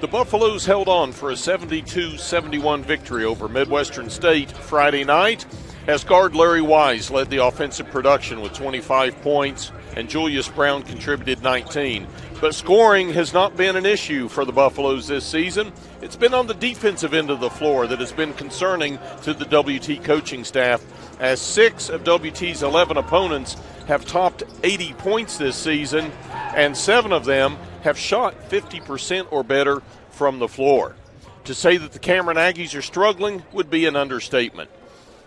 The Buffaloes held on for a 72-71 victory over Midwestern State Friday night as guard Larry Wise led the offensive production with 25 points and Julius Brown contributed 19. But scoring has not been an issue for the Buffaloes this season. It's been on the defensive end of the floor that has been concerning to the WT coaching staff, as 6 of WT's 11 opponents have topped 80 points this season, and 7 of them have shot 50% or better from the floor. To say that the Cameron Aggies are struggling would be an understatement.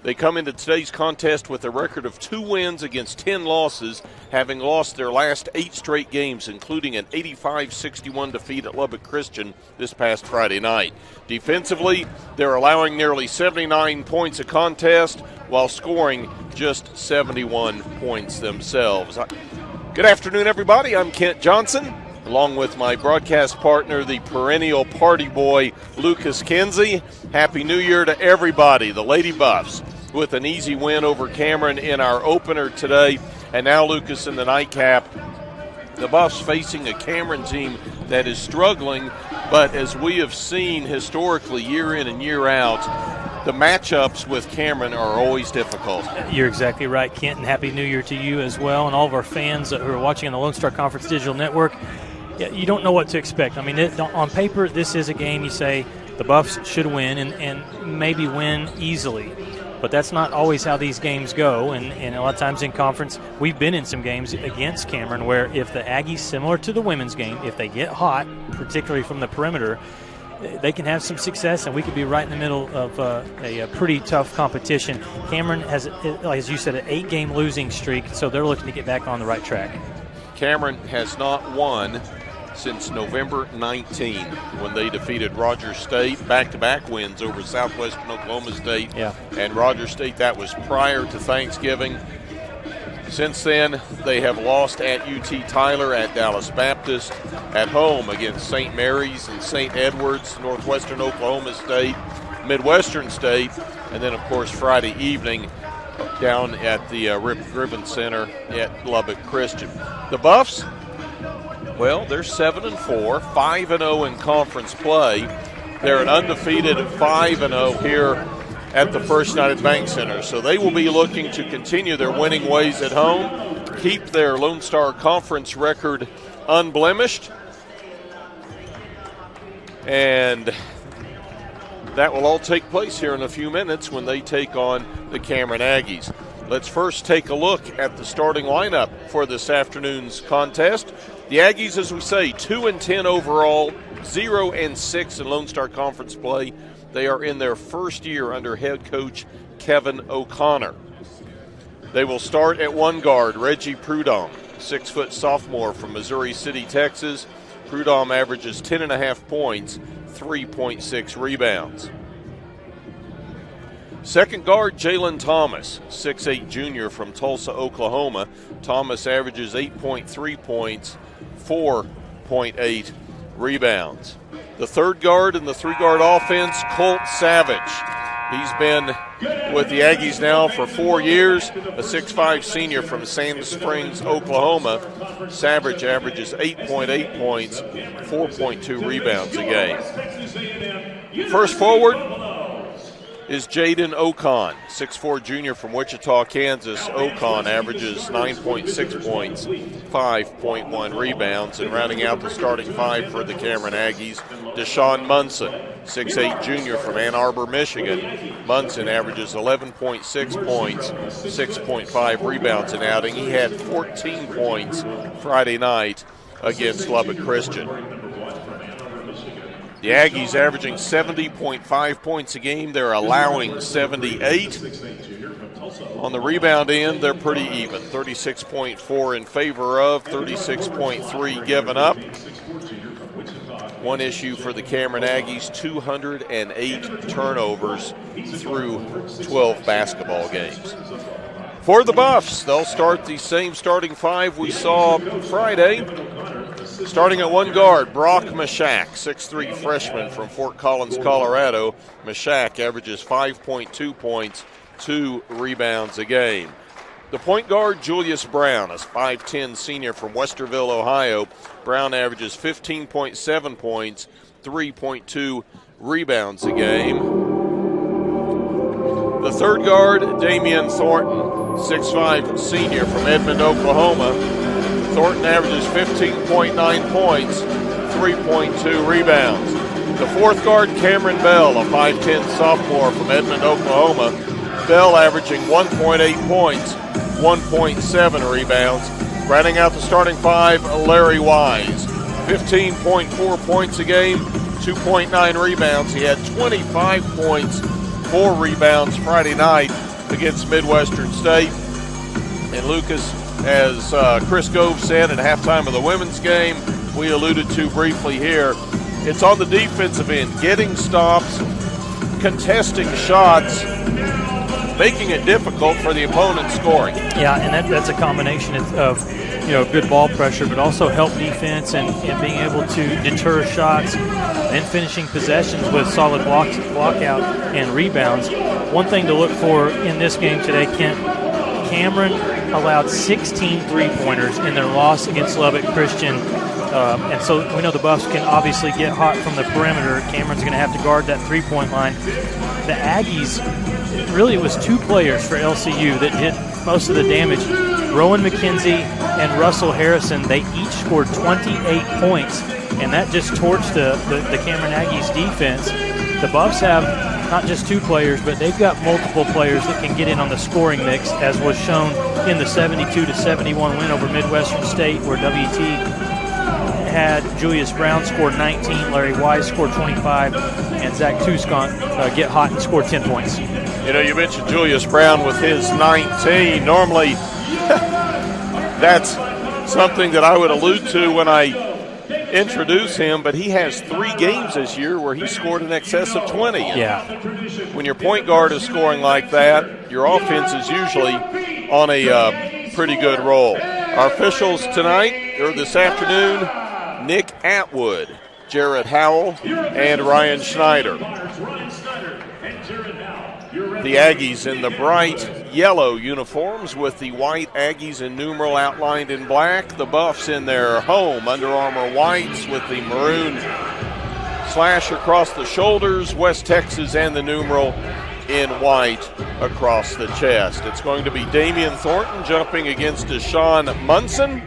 They come into today's contest with a record of 2 wins against 10 losses, having lost their last 8 straight games, including an 85-61 defeat at Lubbock Christian this past Friday night. Defensively, they're allowing nearly 79 points a contest while scoring just 71 points themselves. Good afternoon, everybody. I'm Kent Johnson, along with my broadcast partner, the perennial party boy, Lucas Kinsey. Happy New Year to everybody. The Lady Buffs with an easy win over Cameron in our opener today. And now, Lucas, in the nightcap, the Buffs facing a Cameron team that is struggling, but as we have seen historically year in and year out, the matchups with Cameron are always difficult. You're exactly right, Kent, and Happy New Year to you as well, and all of our fans who are watching on the Lone Star Conference Digital Network. Yeah, you don't know what to expect. I mean, on paper, this is a game you say the Buffs should win and maybe win easily. But that's not always how these games go, and a lot of times in conference, we've been in some games against Cameron where if the Aggies, similar to the women's game, if they get hot, particularly from the perimeter, they can have some success, and we could be right in the middle of a pretty tough competition. Cameron has, as you said, an 8-game losing streak, so they're looking to get back on the right track. Cameron has not won since November 19, when they defeated Rogers State, back-to-back wins over Southwestern Oklahoma State and Rogers State. That was prior to Thanksgiving. Since then, they have lost at UT Tyler, at Dallas Baptist, at home against St. Mary's and St. Edwards, Northwestern Oklahoma State, Midwestern State, and then, of course, Friday evening down at the Rip Gribbon Center at Lubbock Christian. The Buffs, well, they're 7-4, 5-0 in conference play. They're an undefeated 5-0 here at the First United Bank Center. So they will be looking to continue their winning ways at home, keep their Lone Star Conference record unblemished, and that will all take place here in a few minutes when they take on the Cameron Aggies. Let's first take a look at the starting lineup for this afternoon's contest. The Aggies, as we say, 2-10 overall, 0-6 in Lone Star Conference play. They are in their first year under head coach Kevin O'Connor. They will start at one guard, Reggie Prudhomme, 6-foot sophomore from Missouri City, Texas. Prudhomme averages 10.5 points, 3.6 rebounds. Second guard, Jalen Thomas, 6'8 junior from Tulsa, Oklahoma. Thomas averages 8.3 points, 4.8 rebounds. The third guard in the 3-guard offense, Colt Savage. He's been with the Aggies now for 4 years, a 6'5 senior from Sand Springs, Oklahoma. Savage averages 8.8 points, 4.2 rebounds a game. First forward is Jaden Ocon, 6'4 junior from Wichita, Kansas. Ocon averages 9.6 points, 5.1 rebounds. And rounding out the starting 5 for the Cameron Aggies, Deshaun Munson, 6'8 junior from Ann Arbor, Michigan. Munson averages 11.6 points, 6.5 rebounds an outing. He had 14 points Friday night against Lubbock Christian. The Aggies averaging 70.5 points a game. They're allowing 78. On the rebound end, they're pretty even. 36.4 in favor of, 36.3 given up. One issue for the Cameron Aggies, 208 turnovers through 12 basketball games. For the Buffs, they'll start the same starting 5 we saw Friday. Starting at one guard, Brock Mashak, 6'3 freshman from Fort Collins, Colorado. Mashak averages 5.2 points, 2 rebounds a game. The point guard, Julius Brown, a 5'10 senior from Westerville, Ohio. Brown averages 15.7 points, 3.2 rebounds a game. The third guard, Damian Thornton, 6'5 senior from Edmond, Oklahoma. Thornton averages 15.9 points, 3.2 rebounds. The fourth guard, Cameron Bell, a 5'10 sophomore from Edmond, Oklahoma. Bell averaging 1.8 points, 1.7 rebounds. Rounding out the starting five, Larry Wise, 15.4 points a game, 2.9 rebounds. He had 25 points, 4 rebounds Friday night against Midwestern State. And Lucas, as Chris Gove said at halftime of the women's game, we alluded to briefly here, it's on the defensive end, getting stops, contesting shots, making it difficult for the opponent scoring. Yeah, and that's a combination of good ball pressure, but also help defense and being able to deter shots and finishing possessions with solid blockout and rebounds. One thing to look for in this game today, Kent, Cameron allowed 16 three-pointers in their loss against Lubbock Christian. And so we know the Buffs can obviously get hot from the perimeter. Cameron's going to have to guard that three-point line. The Aggies, really it was 2 players for LCU that did most of the damage. Rowan McKenzie and Russell Harrison, they each scored 28 points, and that just torched the Cameron Aggies defense. The Buffs have not just 2 players, but they've got multiple players that can get in on the scoring mix, as was shown in the 72-71 win over Midwestern State, where WT had Julius Brown scored 19, Larry Wise scored 25, and Zach Tuscon get hot and scored 10 points. You mentioned Julius Brown with his 19. Normally, that's something that I would allude to when I introduce him, but he has 3 games this year where he scored in excess of 20. Yeah. When your point guard is scoring like that, your offense is usually on a pretty good roll. Our officials tonight, or this afternoon, Nick Atwood, Jared Howell, and Ryan Schneider. The Aggies in the bright yellow uniforms with the white Aggies in numeral outlined in black. The Buffs in their home Under Armour whites with the maroon slash across the shoulders. West Texas and the numeral in white across the chest. It's going to be Damian Thornton jumping against Deshaun Munson.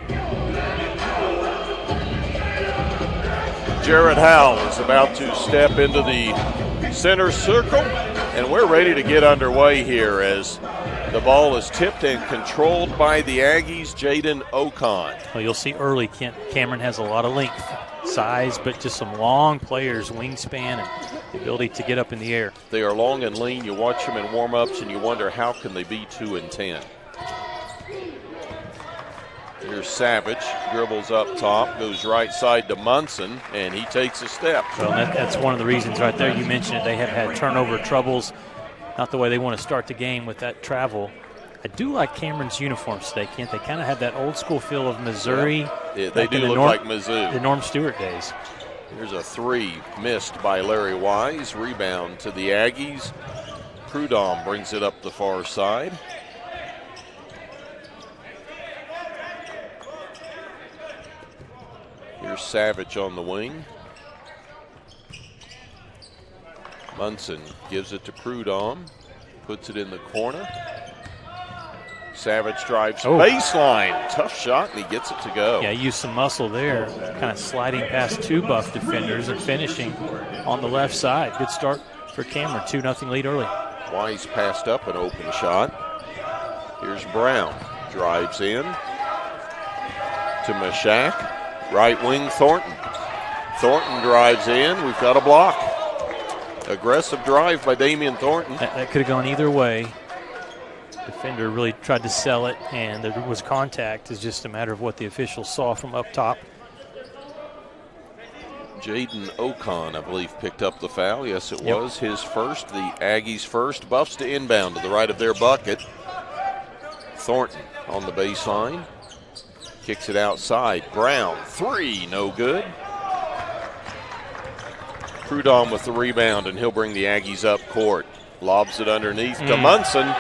Jared Howell is about to step into the center circle, and we're ready to get underway here as the ball is tipped and controlled by the Aggies, Jaden Ocon. Well, you'll see early Cameron has a lot of length, size, but just some long players, wingspan, and the ability to get up in the air. They are long and lean. You watch them in warm-ups, and you wonder how can they be 2 and 10. Here's Savage, dribbles up top, goes right side to Munson, and he takes a step. Well, that's one of the reasons right there. You mentioned it. They have had turnover troubles, not the way they want to start the game with that travel. I do like Cameron's uniforms today, Kent. They kind of have that old-school feel of Missouri. Yeah, they do look like Mizzou. The Norm Stewart days. Here's a 3 missed by Larry Wise. Rebound to the Aggies. Prudhomme brings it up the far side. Here's Savage on the wing. Munson gives it to Prudhomme, puts it in the corner. Savage drives baseline. Tough shot, and he gets it to go. Yeah, used some muscle there, kind of sliding past 2 Buff defenders and finishing on the left side. Good start for Cameron, 2-0 lead early. Wise passed up an open shot. Here's Brown, drives in to Mashak. Right wing Thornton. Thornton drives in. We've got a block. Aggressive drive by Damian Thornton. That could have gone either way. Defender really tried to sell it, and there was contact. It's just a matter of what the officials saw from up top. Jaden Ocon, I believe, picked up the foul. Yes, it was his first. The Aggies' first. Buffs to inbound to the right of their bucket. Thornton on the baseline. Kicks it outside. Brown, 3, no good. Prudhomme with the rebound, and he'll bring the Aggies up court. Lobs it underneath to Munson.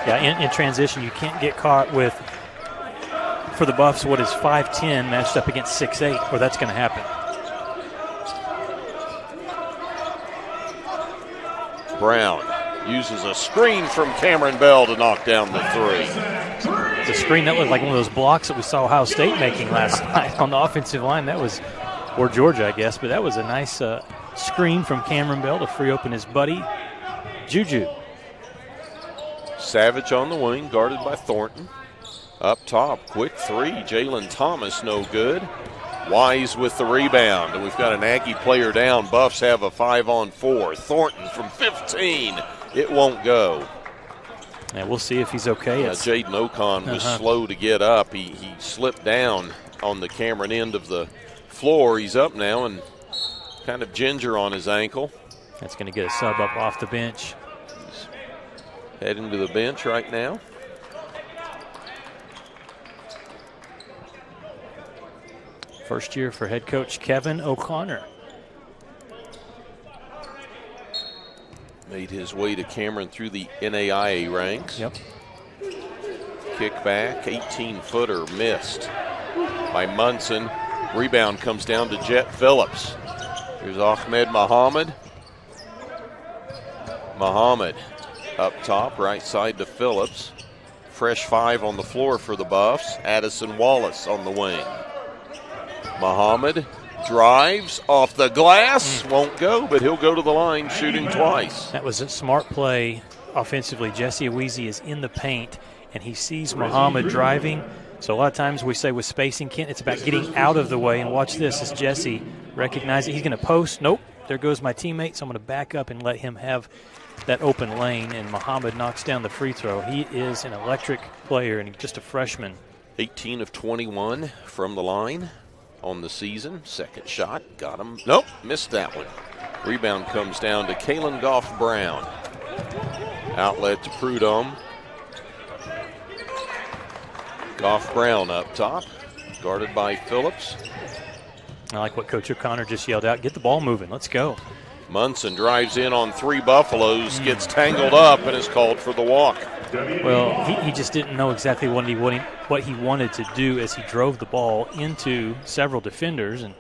Yeah, in transition, you can't get caught with, for the Buffs, what is 5'10" matched up against 6'8", or that's going to happen. Brown uses a screen from Cameron Bell to knock down the three. The screen that looked like one of those blocks that we saw Ohio State making last night on the offensive line. That was, or Georgia, I guess, but that was a nice screen from Cameron Bell to free open his buddy, Juju. Savage on the wing, guarded by Thornton. Up top, quick three. Jalen Thomas, no good. Wise with the rebound, and we've got an Aggie player down. Buffs have a 5-on-4. Thornton from 15. It won't go. And we'll see if he's okay. Jaden Ocon was slow to get up. He slipped down on the Cameron end of the floor. He's up now and kind of ginger on his ankle. That's going to get a sub up off the bench. He's heading to the bench right now. First year for head coach Kevin O'Connor. Made his way to Cameron through the NAIA ranks. Yep. Kick back, 18-footer missed by Munson. Rebound comes down to Jet Phillips. Here's Ahmed Muhammad. Muhammad up top, right side to Phillips. Fresh five on the floor for the Buffs. Addison Wallace on the wing. Muhammad drives off the glass, won't go, but he'll go to the line shooting twice. That was a smart play offensively. Jesse Aweezy is in the paint, and he sees Muhammad driving. So a lot of times we say with spacing, Kent, it's about getting out of the way. And watch this as Jesse recognizes he's going to post. Nope, there goes my teammate, so I'm going to back up and let him have that open lane, and Muhammad knocks down the free throw. He is an electric player, and he's just a freshman. 18 of 21 from the line on the season. Second shot, got him. Nope, missed that one. Rebound comes down to Kalen Goff-Brown. Outlet to Prudhomme. Goff-Brown up top, guarded by Phillips. I like what Coach O'Connor just yelled out. Get the ball moving. Let's go. Munson drives in on three Buffaloes, gets tangled up, and is called for the walk. Well, he just didn't know exactly what he wanted to do as he drove the ball into several defenders, and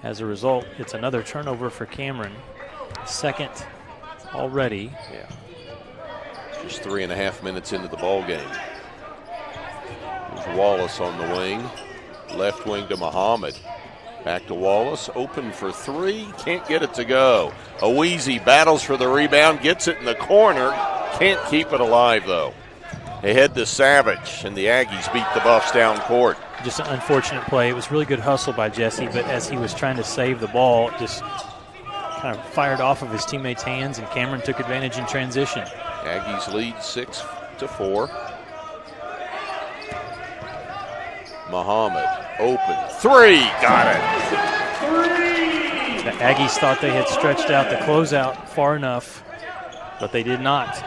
as a result, it's another turnover for Cameron. Second already. Yeah. Just 3.5 minutes into the ball game. There's Wallace on the wing. Left wing to Muhammad. Back to Wallace, open for three, can't get it to go. Aweezy battles for the rebound, gets it in the corner, can't keep it alive though. They head to Savage, and the Aggies beat the Buffs down court. Just an unfortunate play. It was really good hustle by Jesse, but as he was trying to save the ball, it just kind of fired off of his teammates' hands, and Cameron took advantage in transition. Aggies lead 6-4. Muhammad, open, three, got it. The Aggies thought they had stretched out the closeout far enough, but they did not.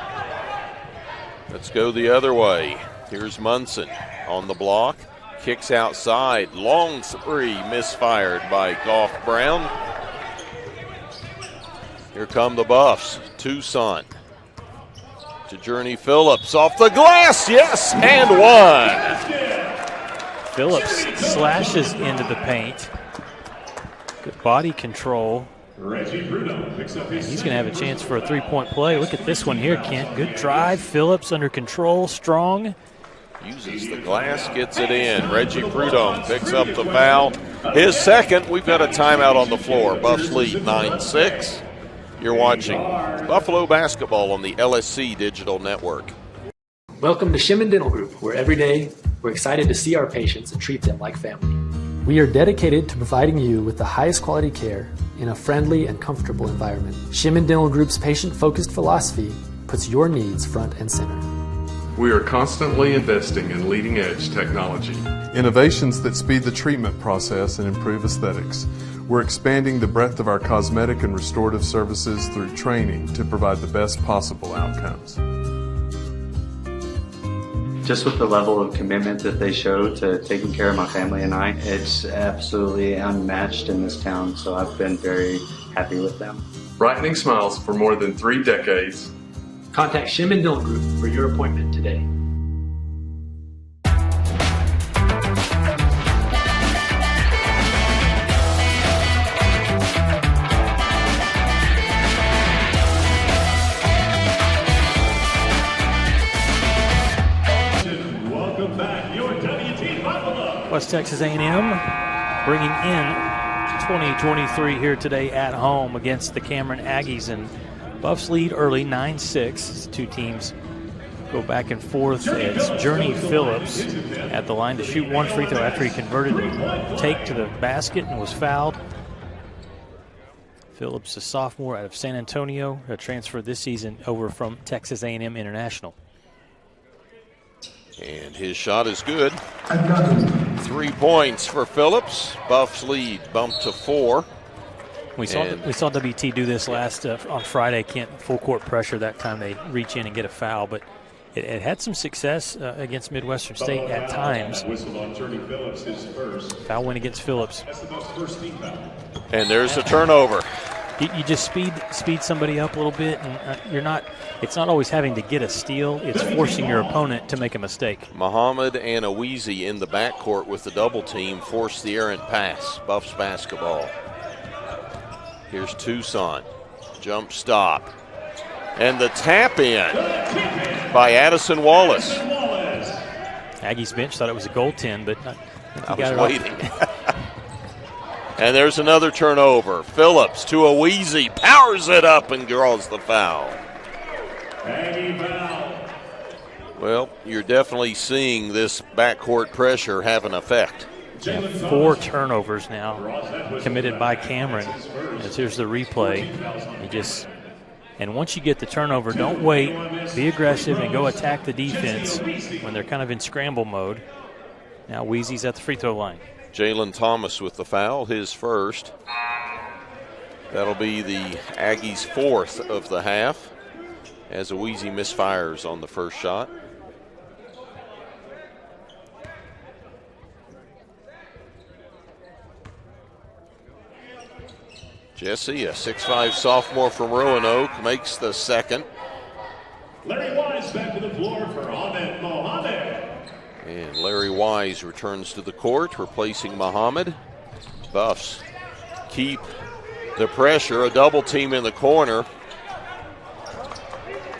Let's go the other way. Here's Munson on the block, kicks outside, long three, misfired by Goff-Brown. Here come the Buffs, Tucson. To Journey Phillips, off the glass, yes, and one. Phillips slashes into the paint. Good body control. And he's going to have a chance for a three-point play. Look at this one here, Kent. Good drive. Phillips under control, strong. Uses the glass, gets it in. Reggie Prudhomme picks up the foul. His second. We've got a timeout on the floor. Buffs lead 9-6. You're watching Buffalo basketball on the LSC Digital Network. Welcome to Shimon Dental Group, where every day we're excited to see our patients and treat them like family. We are dedicated to providing you with the highest quality care in a friendly and comfortable environment. Shimon Dental Group's patient-focused philosophy puts your needs front and center. We are constantly investing in leading-edge technology. Innovations that speed the treatment process and improve aesthetics. We're expanding the breadth of our cosmetic and restorative services through training to provide the best possible outcomes. Just with the level of commitment that they show to taking care of my family and I, it's absolutely unmatched in this town, so I've been very happy with them. Brightening smiles for more than 3 decades. Contact Shim and Dental Group for your appointment today. Welcome back, your WT Buffalo. West Texas A&M bringing in 2023 here today at home against the Cameron Aggies, and Buffs lead early 9-6. Two teams go back and forth. It's Journey Phillips at the line to shoot one free throw after he converted a take to the basket and was fouled. Phillips, a sophomore out of San Antonio, a transfer this season over from Texas A&M International. And his shot is good. 3 points for Phillips. Buffs lead bumped to 4. We saw WT do this last on Friday. Can't full court pressure that time. They reach in and get a foul, but it had some success against Midwestern State at times. Foul win against Phillips. And there's a turnover. You just speed somebody up a little bit, and it's not always having to get a steal. It's forcing your opponent to make a mistake. Muhammad and Awizi in the backcourt with the double team force the errant pass. Buffs basketball. Here's Tucson. Jump stop. And the tap in by Addison Wallace. Aggies bench thought it was a goaltend, but I was waiting. And there's another turnover. Phillips to Awizi, powers it up and draws the foul. Well, you're definitely seeing this backcourt pressure have an effect. 4 turnovers now committed by Cameron. As here's the replay. And once you get the turnover, don't wait. Be aggressive and go attack the defense when they're kind of in scramble mode. Now Weezy's at the free throw line. Jalen Thomas with the foul, his first. That'll be the Aggies' 4th of the half as Awizi misfires on the first shot. Jesse, a 6'5 sophomore from Roanoke, makes the second. Larry Wise back to the floor for Ahmed Mohamed. And Larry Wise returns to the court, replacing Muhammad. Buffs keep the pressure, a double team in the corner.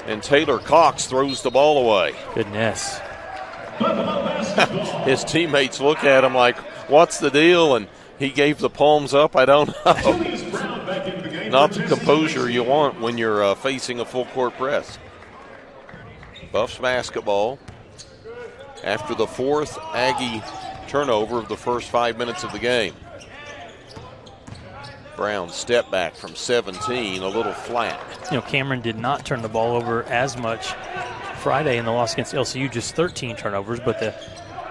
And Taylor Cox throws the ball away. Goodness. His teammates look at him like, what's the deal? And he gave the palms up. I don't know. Not the composure you want when you're facing a full court press. Buffs basketball. After the 4th Aggie turnover of the first 5 minutes of the game. Brown step back from 17, a little flat. Cameron did not turn the ball over as much Friday in the loss against LCU, just 13 turnovers, but the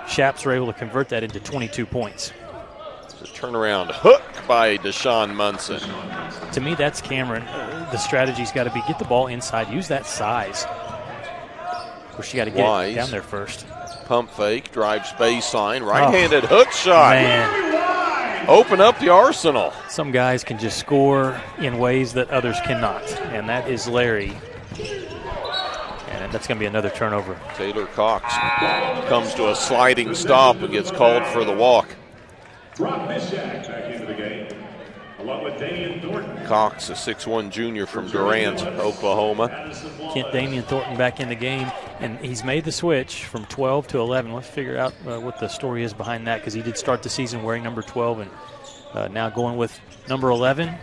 Shaps were able to convert that into 22 points. It's a turnaround hook by Deshaun Munson. To me, that's Cameron. The strategy's got to be get the ball inside, use that size. Of course, you got to get it down there first. Pump fake, drives baseline, right-handed hook shot. Man. Open up the arsenal. Some guys can just score in ways that others cannot, and that is Larry. And that's going to be another turnover. Taylor Cox comes to a sliding stop and gets called for the walk. Brock Mishak back into the game, along with Damian Thornton. Cox, a 6'1 junior from Durant, Oklahoma. Kent Damian Thornton back in the game, and he's made the switch from 12 to 11. Let's figure out what the story is behind that, because he did start the season wearing number 12 and now going with number 11.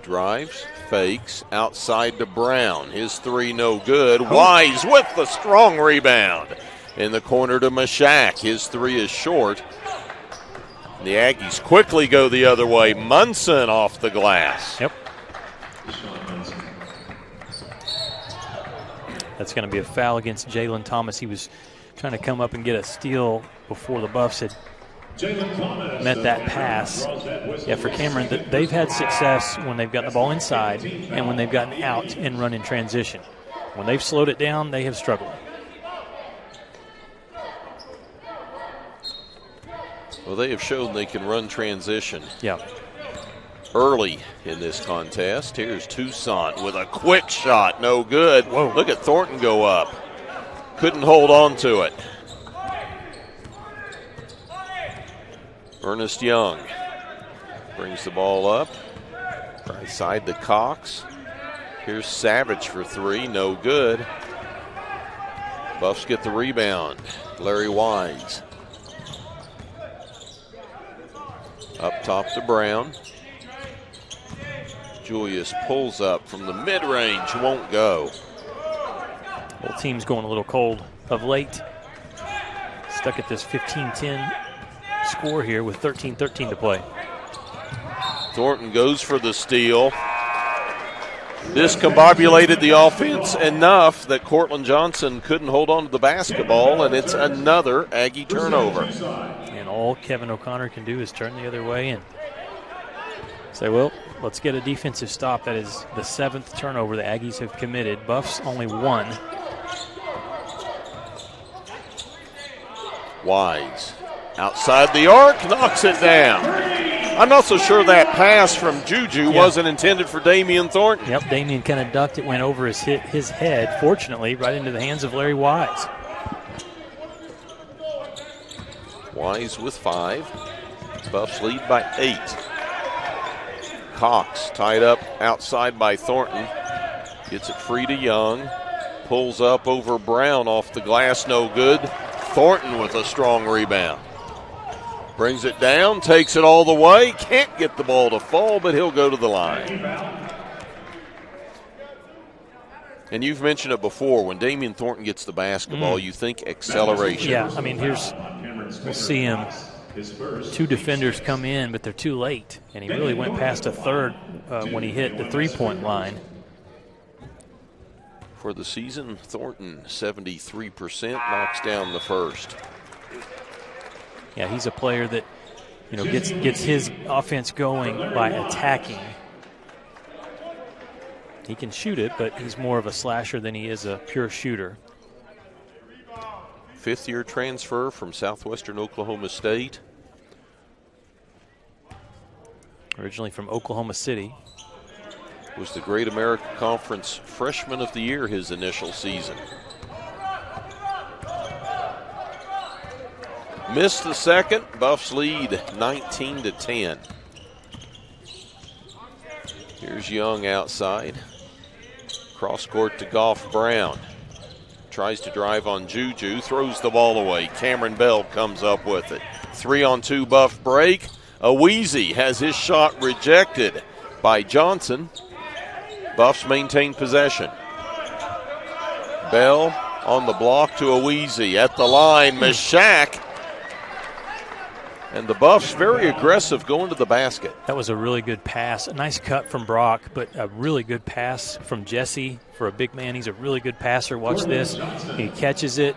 Drives, fakes, outside to Brown. His 3 no good. Wise with the strong rebound. In the corner to Mashak. His 3 is short. The Aggies quickly go the other way. Munson off the glass. Yep. That's going to be a foul against Jalen Thomas. He was trying to come up and get a steal before the Buffs had met that pass. Yeah, for Cameron, they've had success when they've gotten the ball inside and when they've gotten out and run in transition. When they've slowed it down, they have struggled. Well, they have shown they can run transition. Yeah. early in this contest. Here's Toussaint with a quick shot, no good. Whoa. Look at Thornton go up. Couldn't hold on to it. Ernest Young brings the ball up. Right side to Cox. Here's Savage for three, no good. Buffs get the rebound. Larry Wise. Up top to Brown. Julius pulls up from the mid-range, won't go. Both teams going a little cold of late. Stuck at this 15-10 score here with 13-13 to play. Thornton goes for the steal. This combobulated the offense enough that Cortland Johnson couldn't hold on to the basketball, and it's another Aggie turnover. And all Kevin O'Connor can do is turn the other way and say, well, let's get a defensive stop. That is the 7th turnover the Aggies have committed. Buffs only 1. Wise outside the arc, knocks it down. I'm not so sure that pass from Juju wasn't intended for Damian Thornton. Yep, Damian kind of ducked. It went over his head, fortunately, right into the hands of Larry Wise. Wise with 5. Buffs lead by 8. Cox tied up outside by Thornton. Gets it free to Young. Pulls up over Brown off the glass, no good. Thornton with a strong rebound. Brings it down, takes it all the way. Can't get the ball to fall, but he'll go to the line. And you've mentioned it before. When Damian Thornton gets the basketball, you think acceleration. Yeah, I mean, we'll see him. 2 defenders come in, but they're too late. And he really went past a third when he hit the 3-point line. For the season, Thornton 73%, knocks down the first. Yeah, he's a player that, gets his offense going by attacking. He can shoot it, but he's more of a slasher than he is a pure shooter. 5th-year transfer from Southwestern Oklahoma State. Originally from Oklahoma City. Was the Great American Conference Freshman of the Year his initial season. Missed the second. Buffs lead 19-10. Here's Young outside. Cross court to Goff Brown. Tries to drive on Juju. Throws the ball away. Cameron Bell comes up with it. 3-on-2 Buff break. Aweezy has his shot rejected by Johnson. Buffs maintain possession. Bell on the block to Aweezy. At the line, Meshach. And the Buffs very aggressive going to the basket. That was a really good pass. A nice cut from Brock, but a really good pass from Jesse. For a big man, he's a really good passer. Watch this. He catches it.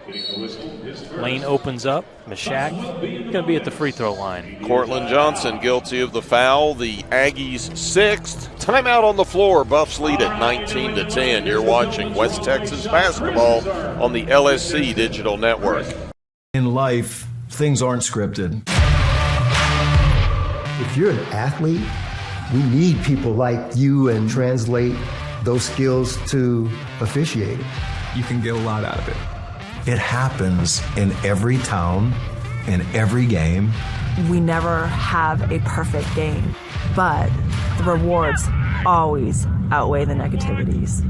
Lane opens up. Meshach going to be at the free throw line. Cortland Johnson guilty of the foul. The Aggies 6th. Timeout on the floor. Buffs lead at 19-10. You're watching West Texas basketball on the LSC Digital Network. In life, things aren't scripted. If you're an athlete, we need people like you and translate those skills to officiating. You can get a lot out of it. It happens in every town, in every game. We never have a perfect game, but the rewards always outweigh the negativities.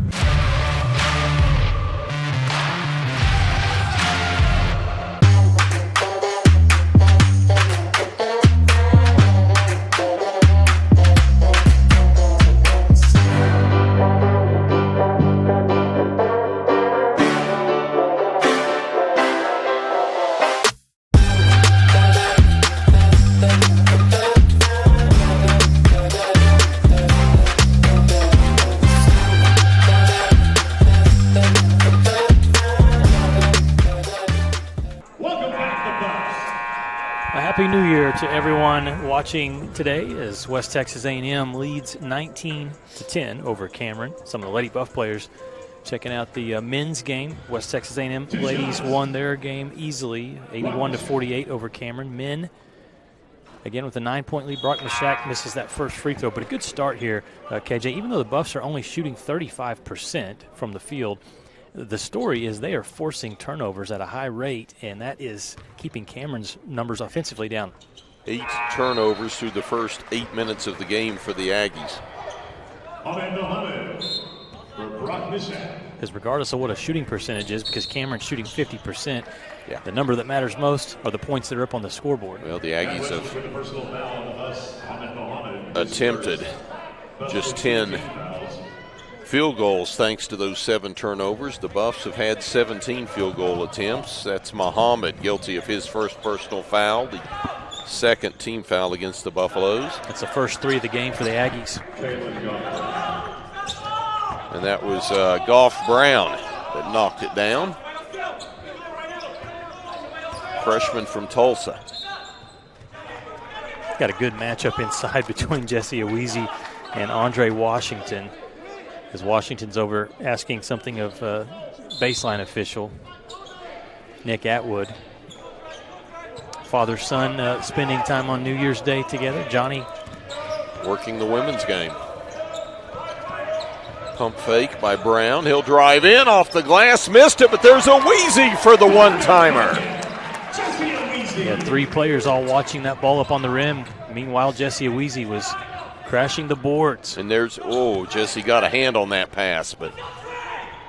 To everyone watching today as West Texas A&M leads 19-10 over Cameron. Some of the Lady Buff players checking out the men's game. West Texas A&M ladies won their game easily, 81-48 over Cameron. Men Again, with a 9-point lead, Brock Mishak misses that first free throw. But a good start here, KJ. Even though the Buffs are only shooting 35% from the field, the story is they are forcing turnovers at a high rate, and that is keeping Cameron's numbers offensively down. 8 turnovers through the first 8 minutes of the game for the Aggies. Because regardless of what a shooting percentage is, because Cameron's shooting 50%, the number that matters most are the points that are up on the scoreboard. Well, the Aggies have attempted just 10 field goals thanks to those 7 turnovers. The Buffs have had 17 field goal attempts. That's Muhammad guilty of his first personal foul, the second team foul against the Buffaloes. That's the first 3 of the game for the Aggies. And that was Goff Brown that knocked it down. Freshman from Tulsa. Got a good matchup inside between Jesse Awizi and Andre Washington, as Washington's over asking something of baseline official Nick Atwood. Father-son spending time on New Year's Day together. Johnny working the women's game. Pump fake by Brown. He'll drive in off the glass. Missed it, but there's Awizi for the one-timer. Yeah, 3 players all watching that ball up on the rim. Meanwhile, Jesse Awizi was crashing the boards. And there's, Jesse got a hand on that pass, but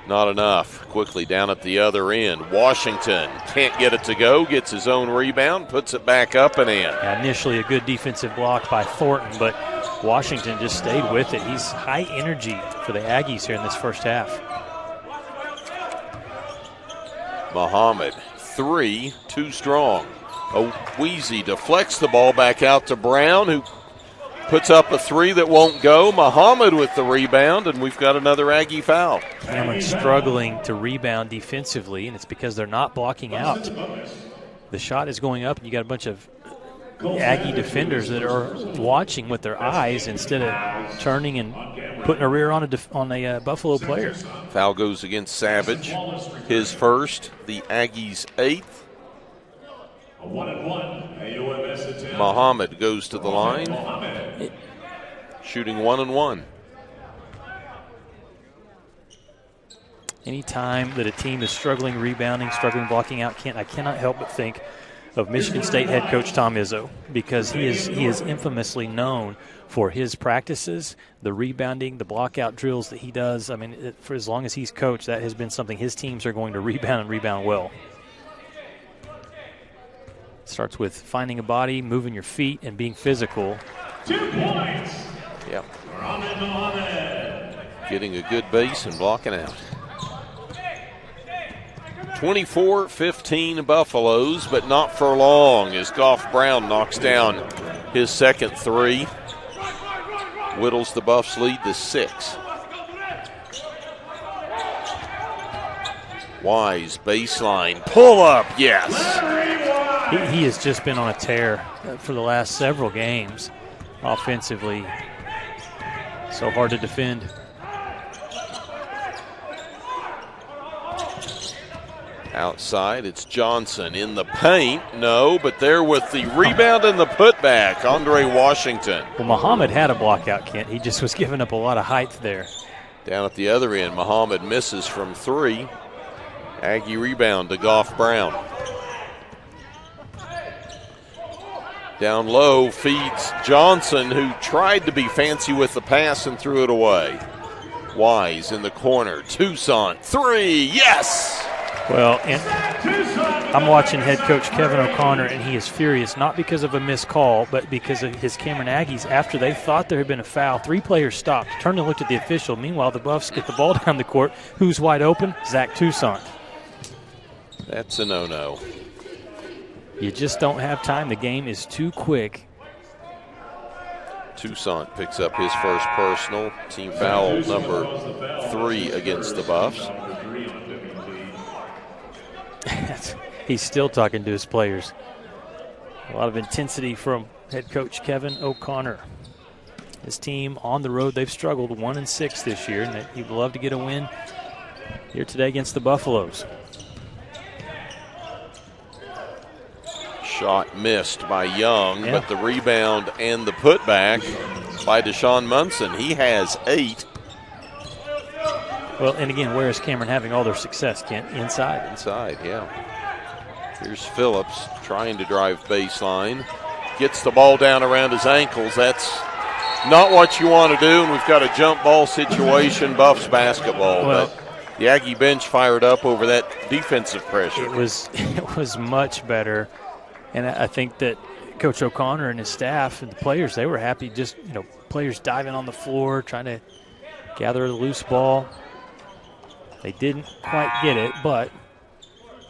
not enough. Quickly down at the other end. Washington can't get it to go, gets his own rebound, puts it back up and in. Yeah, initially a good defensive block by Thornton, but Washington just stayed with it. He's high energy for the Aggies here in this first half. Muhammad, 3, too strong. Awizi deflects the ball back out to Brown, who puts up a 3 that won't go. Muhammad with the rebound, and we've got another Aggie foul. Cameron struggling to rebound defensively, and it's because they're not blocking out. The shot is going up, and you got a bunch of Aggie defenders that are watching with their eyes instead of turning and putting a rear on a Buffalo player. Foul goes against Savage. His first, the Aggies' 8th. Muhammad goes to the line, shooting 1-1. Anytime that a team is struggling rebounding, struggling blocking out, I cannot help but think of Michigan State head coach Tom Izzo, because he is infamously known for his practices, the rebounding, the block-out drills that he does. I mean, for as long as he's coached, that has been something his teams are going to rebound and rebound well. Starts with finding a body, moving your feet, and being physical. 2 points. Yep. Getting a good base and blocking out. 24-15 Buffaloes, but not for long as Goff Brown knocks down his second 3. Whittles the Buffs lead to 6. Wise baseline pull up, yes. He has just been on a tear for the last several games offensively. So hard to defend. Outside, it's Johnson in the paint. No, but there with the rebound and the putback, Andre Washington. Well, Muhammad had a block out, Kent. He just was giving up a lot of height there. Down at the other end, Muhammad misses from 3. Aggie rebound to Goff Brown. Down low, feeds Johnson, who tried to be fancy with the pass and threw it away. Wise in the corner. Toussaint, 3, yes! Well, and I'm watching head coach Kevin O'Connor, and he is furious, not because of a missed call, but because of his Cameron Aggies. After they thought there had been a foul, 3 players stopped, turned and looked at the official. Meanwhile, the Buffs get the ball down the court. Who's wide open? Zach Toussaint. That's a no-no. You just don't have time. The game is too quick. Toussaint picks up his first personal. Team foul number 3 against the Buffs. He's still talking to his players. A lot of intensity from head coach Kevin O'Connor. His team on the road, they've struggled 1-6 this year, and he would love to get a win here today against the Buffaloes. Shot missed by Young, but the rebound and the putback by Deshaun Munson. He has 8. Well, and again, where is Cameron having all their success, Kent? Inside. Inside, yeah. Here's Phillips trying to drive baseline. Gets the ball down around his ankles. That's not what you want to do, and we've got a jump ball situation, Buffs basketball. Well, but the Aggie bench fired up over that defensive pressure. It was much better, and I think that Coach O'Connor and his staff and the players, they were happy. Just players diving on the floor, trying to gather the loose ball. They didn't quite get it, but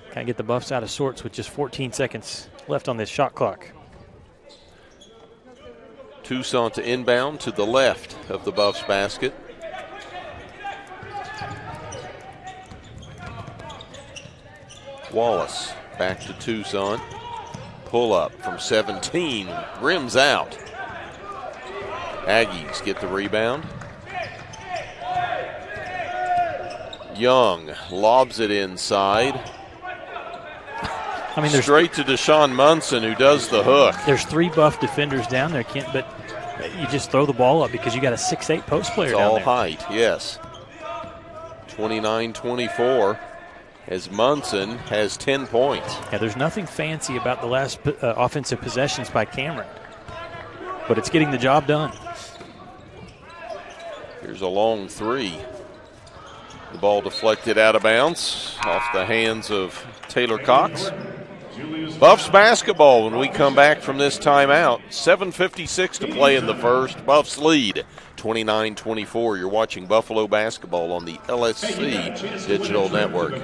kind of get the Buffs out of sorts with just 14 seconds left on this shot clock. Toussaint to inbound to the left of the Buffs basket. Wallace back to Toussaint. Pull up from 17, rims out. Aggies get the rebound. Young lobs it inside. I mean, straight to Deshaun Munson, who does the hook. There's 3 Buff defenders down there, Kent, but you just throw the ball up because you got a 6'8" post player down there. It's all height, yes. 29-24 as Munson has 10 points. Yeah, there's nothing fancy about the last offensive possessions by Cameron, but it's getting the job done. Here's a long 3. The ball deflected out of bounds off the hands of Taylor Cox. Buffs basketball when we come back from this timeout. 7:56 to play in the first. Buffs lead 29-24. You're watching Buffalo basketball on the LSC Digital Network.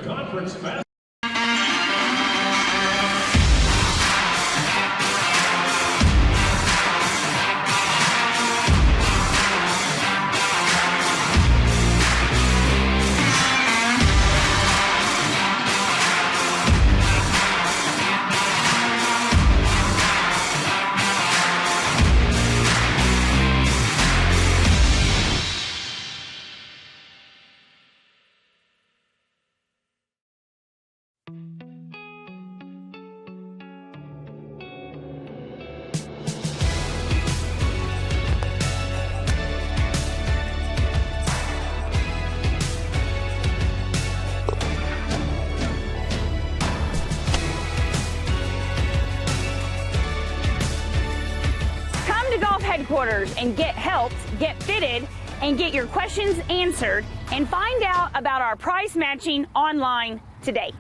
And get helped, get fitted, and get your questions answered, and find out about our price matching online today.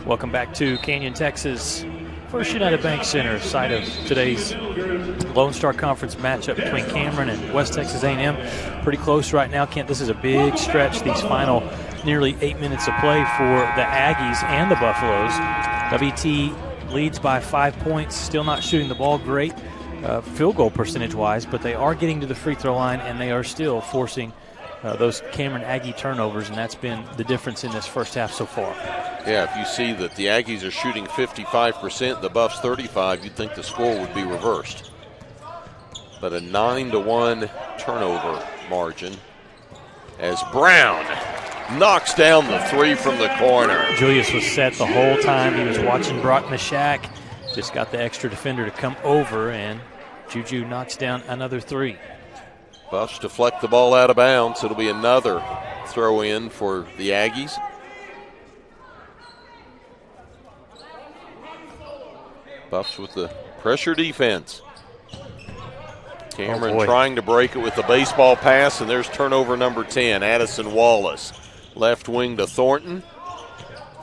Welcome back to Canyon, Texas. First United Bank Center, site of today's Lone Star Conference matchup between Cameron and West Texas A&M. Pretty close right now, Kent. This is a big stretch, these final nearly 8 minutes of play for the Aggies and the Buffaloes. WT leads by 5 points, still not shooting the ball great. Field goal percentage-wise, but they are getting to the free throw line, and they are still forcing those Cameron Aggie turnovers, and that's been the difference in this first half so far. Yeah, if you see that the Aggies are shooting 55%, the Buffs 35%, you'd think the score would be reversed. But a 9-1 turnover margin as Brown knocks down the 3 from the corner. Julius was set the whole time. He was watching Brock Mashak. Just got the extra defender to come over, and Juju knocks down another 3. Buffs deflect the ball out of bounds. It'll be another throw in for the Aggies. Buffs with the pressure defense. Cameron trying to break it with the baseball pass, and there's turnover number 10, Addison Wallace. Left wing to Thornton.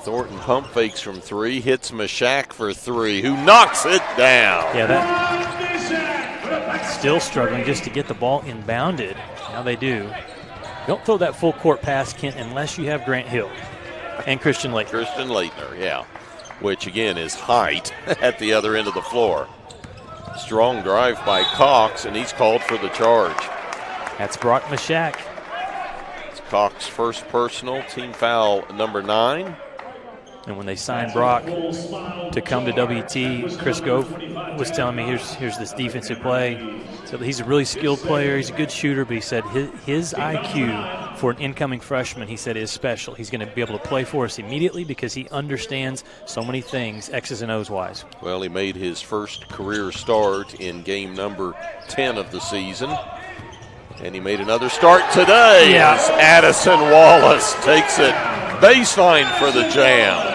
Thornton pump fakes from 3, hits Mashak for 3, who knocks it down. Yeah, that still struggling just to get the ball inbounded. Now they do. Don't throw that full court pass, Kent, unless you have Grant Hill and Christian Leitner. Christian Leitner, yeah, which again is height at the other end of the floor. Strong drive by Cox, and he's called for the charge. That's Brock Mashak. It's Cox' first personal, team foul number 9. And when they signed Brock to come to WT, Chris Gove was telling me, here's this defensive play. So he's a really skilled player. He's a good shooter, but he said his IQ for an incoming freshman, he said, is special. He's going to be able to play for us immediately because he understands so many things, X's and O's wise. Well, he made his first career start in game number 10 of the season. And he made another start today as Addison Wallace takes it baseline for the jam.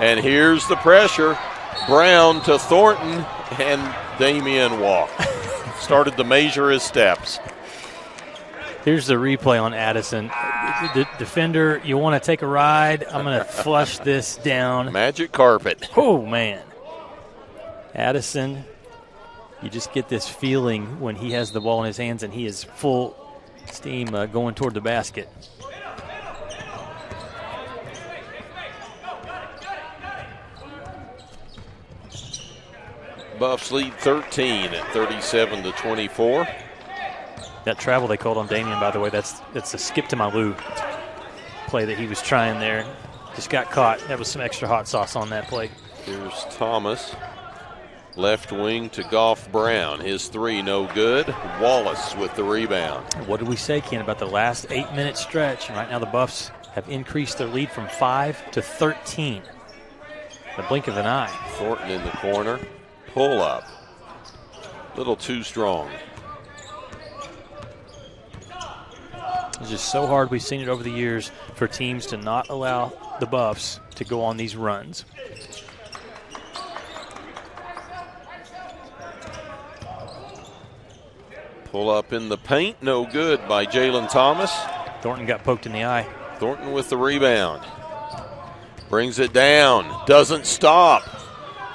And here's the pressure. Brown to Thornton, and Damian walked. Started to measure his steps. Here's the replay on Addison. The defender, you want to take a ride? I'm going to flush this down. Magic carpet. Oh, man. Addison, you just get this feeling when he has the ball in his hands and he is full steam going toward the basket. Buffs lead 13 at 37-24. That travel they called on Damian, by the way, that's a skip to my Lou play that he was trying there. Just got caught. That was some extra hot sauce on that play. Here's Thomas. Left wing to Goff Brown. His three no good. Wallace with the rebound. What did we say, Ken, about the last 8-minute stretch? Right now the Buffs have increased their lead from 5 to 13. The blink of an eye. Thornton in the corner. Pull up. Little too strong. It's just so hard. We've seen it over the years for teams to not allow the Buffs to go on these runs. Pull up in the paint. No good by Jalen Thomas. Thornton got poked in the eye. Thornton with the rebound. Brings it down. Doesn't stop.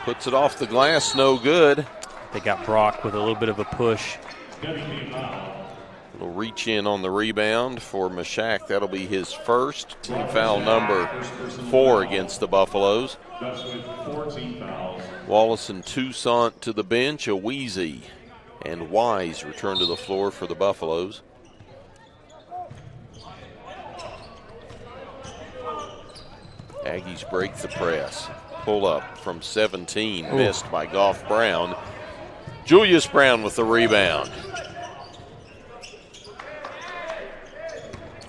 Puts it off the glass, no good. They got Brock with a little bit of a push. Little reach in on the rebound for Mashak. That'll be his first. Team foul number 4 against the Buffaloes. Wallace and Toussaint to the bench. Aweezy and Wise return to the floor for the Buffaloes. Aggies break the press. Pull up from 17, missed by Goff Brown. Julius Brown with the rebound.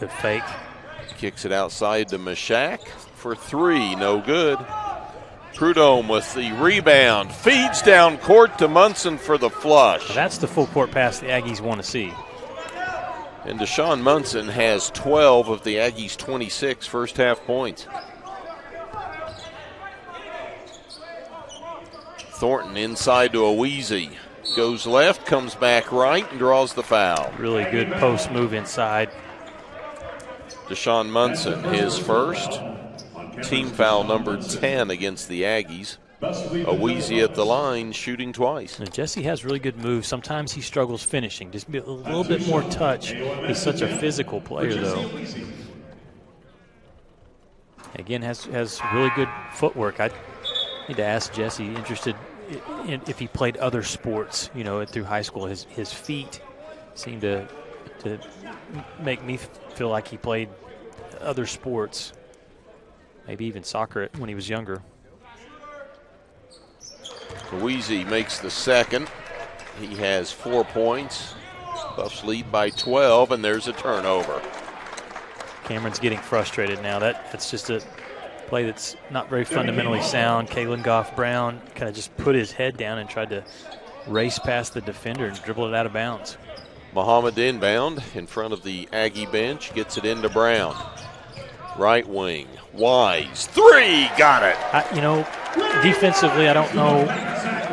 Good fake. Kicks it outside to Mashak for 3, no good. Prudhomme with the rebound. Feeds down court to Munson for the flush. That's the full court pass the Aggies want to see. And Deshaun Munson has 12 of the Aggies' 26 first half points. Thornton inside to Aweezy. Goes left, comes back right, and draws the foul. Really good post move inside. Deshaun Munson, his first. Team foul number 10 against the Aggies. Aweezy at the line, shooting twice. And Jesse has really good moves. Sometimes he struggles finishing. Just a little bit more touch. He's such a physical player, though. Again, has really good footwork. I need to ask Jesse, interested in if he played other sports, through high school. His feet seem to make me feel like he played other sports, maybe even soccer when he was younger. Aweezy makes the second. He has 4 points. Buffs lead by 12, and there's a turnover. Cameron's getting frustrated now. That's just a play that's not very fundamentally sound. Kalen Goff Brown kind of just put his head down and tried to race past the defender and dribble it out of bounds. Muhammad inbound in front of the Aggie bench, gets it into Brown. Right wing, Wise, 3, got it. Defensively, I don't know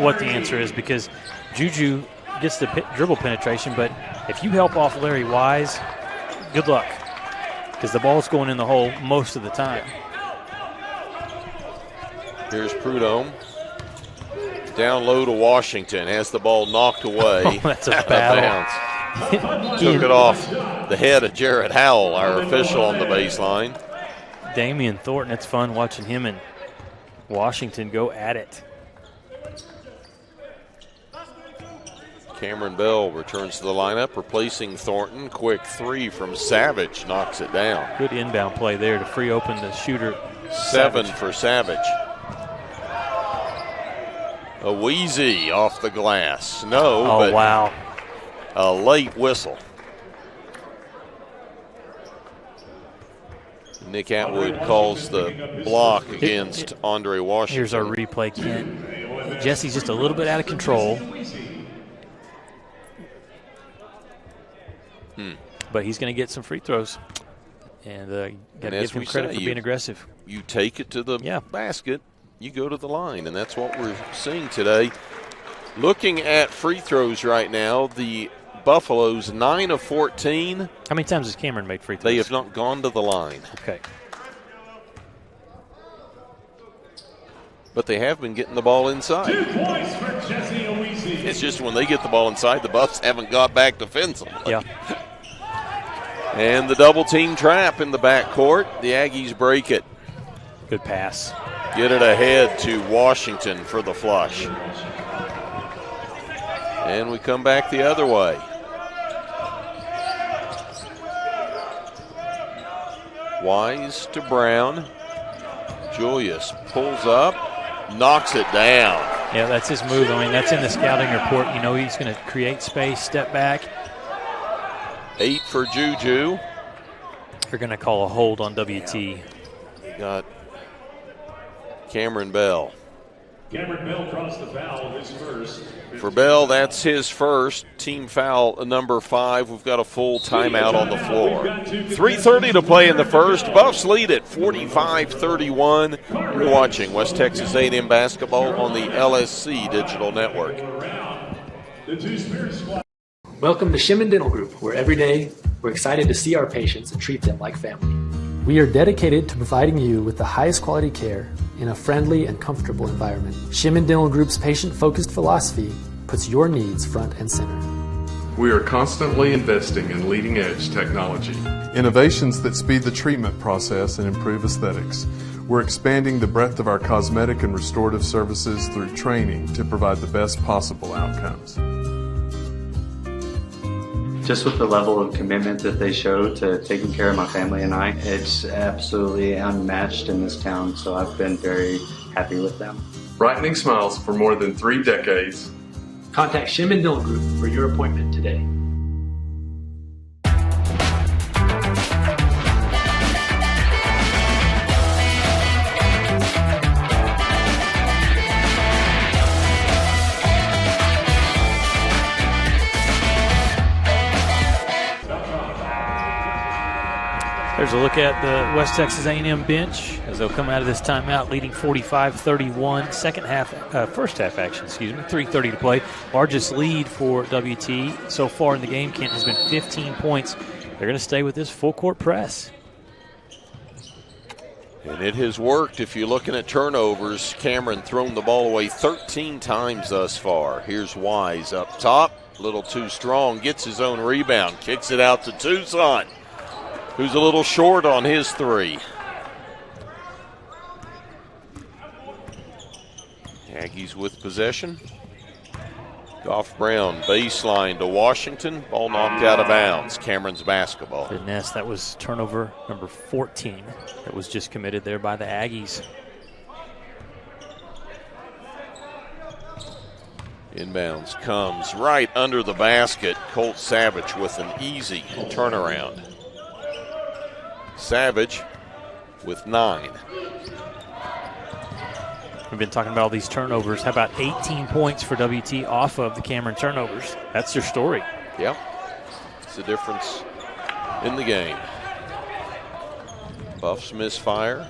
what the answer is because Juju gets the dribble penetration, but if you help off Larry Wise, good luck because the ball's going in the hole most of the time. Here's Prudhomme. Down low to Washington, has the ball knocked away. That's a battle. Took it off the head of Jarrett Howell, our official on the baseline. Damian Thornton, it's fun watching him and Washington go at it. Cameron Bell returns to the lineup, replacing Thornton. Quick 3 from Savage, knocks it down. Good inbound play there to free open the shooter 7 for Savage. A wheezy off the glass. No, but wow. A late whistle. Nick Atwood calls the block against Andre Washington. Here's our replay, Kent. Jesse's just a little bit out of control. But he's going to get some free throws. And got to give him credit for being aggressive. You take it to the basket, you go to the line, and that's what we're seeing today. Looking at free throws right now, the Buffaloes 9 of 14. How many times has Cameron made free throws? They have not gone to the line. Okay. But they have been getting the ball inside. 2 points for Jesse Owisi. It's just when they get the ball inside, the Buffs haven't got back defensively. Yeah. And the double team trap in the backcourt. The Aggies break it. Good pass. Get it ahead to Washington for the flush. And we come back the other way. Wise to Brown. Julius pulls up, knocks it down. Yeah, that's his move. I mean, that's in the scouting report. You know, he's going to create space, step back. 8 for Juju. They're going to call a hold on WT. Got Cameron Bell. Cameron Bell crossed the foul, his first. For Bell, that's his first. Team foul number 5. We've got a full timeout on the floor. 3:30 to play in the first. Buffs lead at 45-31. You're watching West Texas A&M basketball on the LSC Digital Network. Welcome to Shimon Dental Group, where every day we're excited to see our patients and treat them like family. We are dedicated to providing you with the highest quality care in a friendly and comfortable environment. Shimon Dental Group's patient-focused philosophy puts your needs front and center. We are constantly investing in leading-edge technology. Innovations that speed the treatment process and improve aesthetics. We're expanding the breadth of our cosmetic and restorative services through training to provide the best possible outcomes. Just with the level of commitment that they show to taking care of my family and I, it's absolutely unmatched in this town, so I've been very happy with them. Brightening smiles for more than 3 decades. Contact Shimon Dental Group for your appointment today. There's a look at the West Texas A&M bench as they'll come out of this timeout leading 45-31. First half action, 3:30 to play. Largest lead for WT so far in the game, Kent, has been 15 points. They're going to stay with this full court press. And it has worked. If you're looking at turnovers, Cameron thrown the ball away 13 times thus far. Here's Wise up top, a little too strong, gets his own rebound, kicks it out to Tucson, who's a little short on his 3. Aggies with possession. Goff Brown baseline to Washington. Ball knocked out of bounds. Cameron's basketball. Goodness, that was turnover number 14 that was just committed there by the Aggies. Inbounds comes right under the basket. Colt Savage with an easy turnaround. Savage with 9. We've been talking about all these turnovers. How about 18 points for WT off of the Cameron turnovers? That's their story. Yep. It's the difference in the game. Buffs misfire.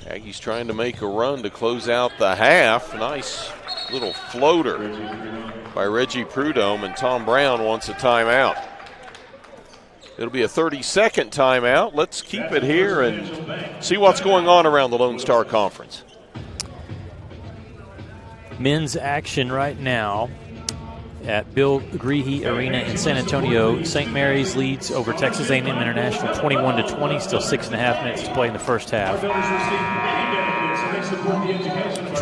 Aggies trying to make a run to close out the half. Nice little floater by Reggie Prudhomme, and Tom Brown wants a timeout. It'll be a 30-second timeout. Let's keep it here and see what's going on around the Lone Star Conference. Men's action right now at Bill Greehey Arena in San Antonio. St. Mary's leads over Texas A&M International 21-20. Still 6.5 minutes to play in the first half.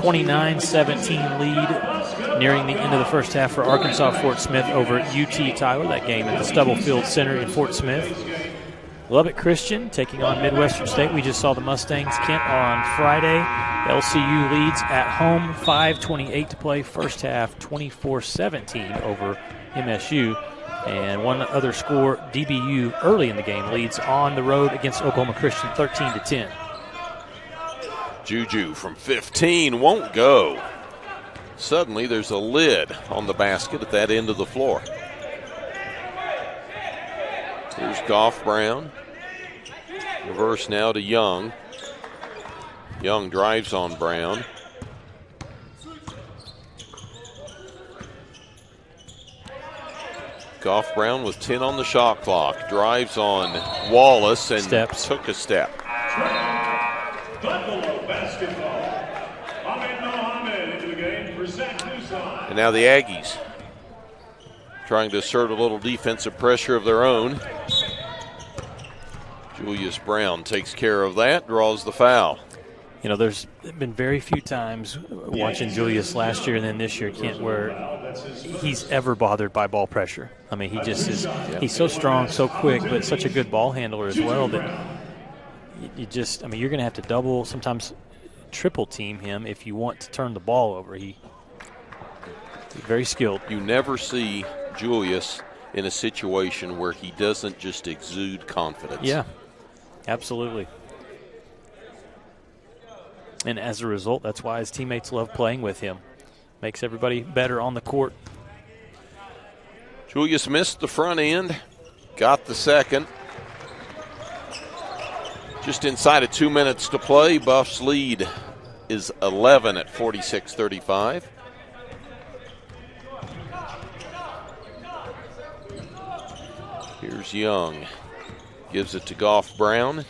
29-17 lead nearing the end of the first half for Arkansas Fort Smith over UT Tyler. That game at the Stubblefield Center in Fort Smith. Lubbock Christian taking on Midwestern State. We just saw the Mustangs, Kent, on Friday. LCU leads at home, 5:28 to play. First half, 24-17 over MSU. And one other score, DBU early in the game leads on the road against Oklahoma Christian, 13-10. Juju from 15 won't go. Suddenly there's a lid on the basket at that end of the floor. Here's Goff Brown. Reverse now to Young. Young drives on Brown. Goff Brown with 10 on the shot clock. Drives on Wallace and took a step. Buffalo basketball. Ahmed Mohamed into the game for Zach Newsom. And now the Aggies trying to assert a little defensive pressure of their own. Julius Brown takes care of that, draws the foul. You know, there's been very few times watching Julius last year and then this year, Kent, where he's ever bothered by ball pressure. I mean, he just is, he's so strong, so quick, but such a good ball handler as well that you just, I mean, you're going to have to double, sometimes triple team him if you want to turn the ball over. He's very skilled. You never see Julius in a situation where he doesn't just exude confidence. Yeah, absolutely. And as a result, that's why his teammates love playing with him. Makes everybody better on the court. Julius missed the front end, got the second. Just inside of 2 minutes to play. Buffs lead is 11 at 46-35. Here's Young. Gives it to Goff Brown.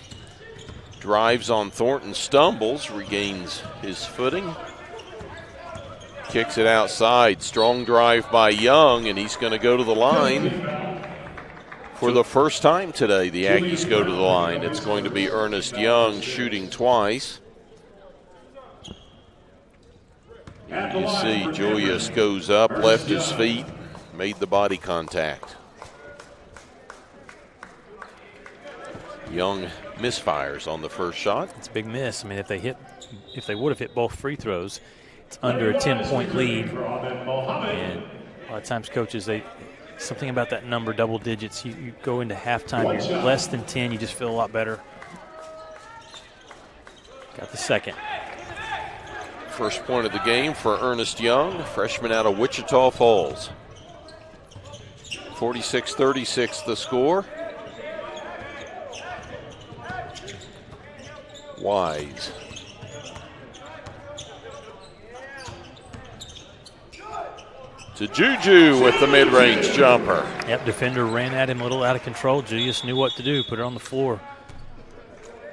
Drives on Thornton, stumbles, regains his footing. Kicks it outside. Strong drive by Young, and he's going to go to the line. For the first time today, the Aggies go to the line. It's going to be Ernest Young shooting twice. And you see Julius goes up, left his feet, made the body contact. Young misfires on the first shot. It's a big miss. I mean, if they would have hit both free throws, it's under a 10-point lead. And a lot of times coaches, something about that number, double digits, you go into halftime, you're less than 10, you just feel a lot better. Got the second. First point of the game for Ernest Young, freshman out of Wichita Falls. 46-36 the score. Wise. To Juju with the mid-range jumper. Yep, defender ran at him a little out of control. Julius knew what to do, put it on the floor.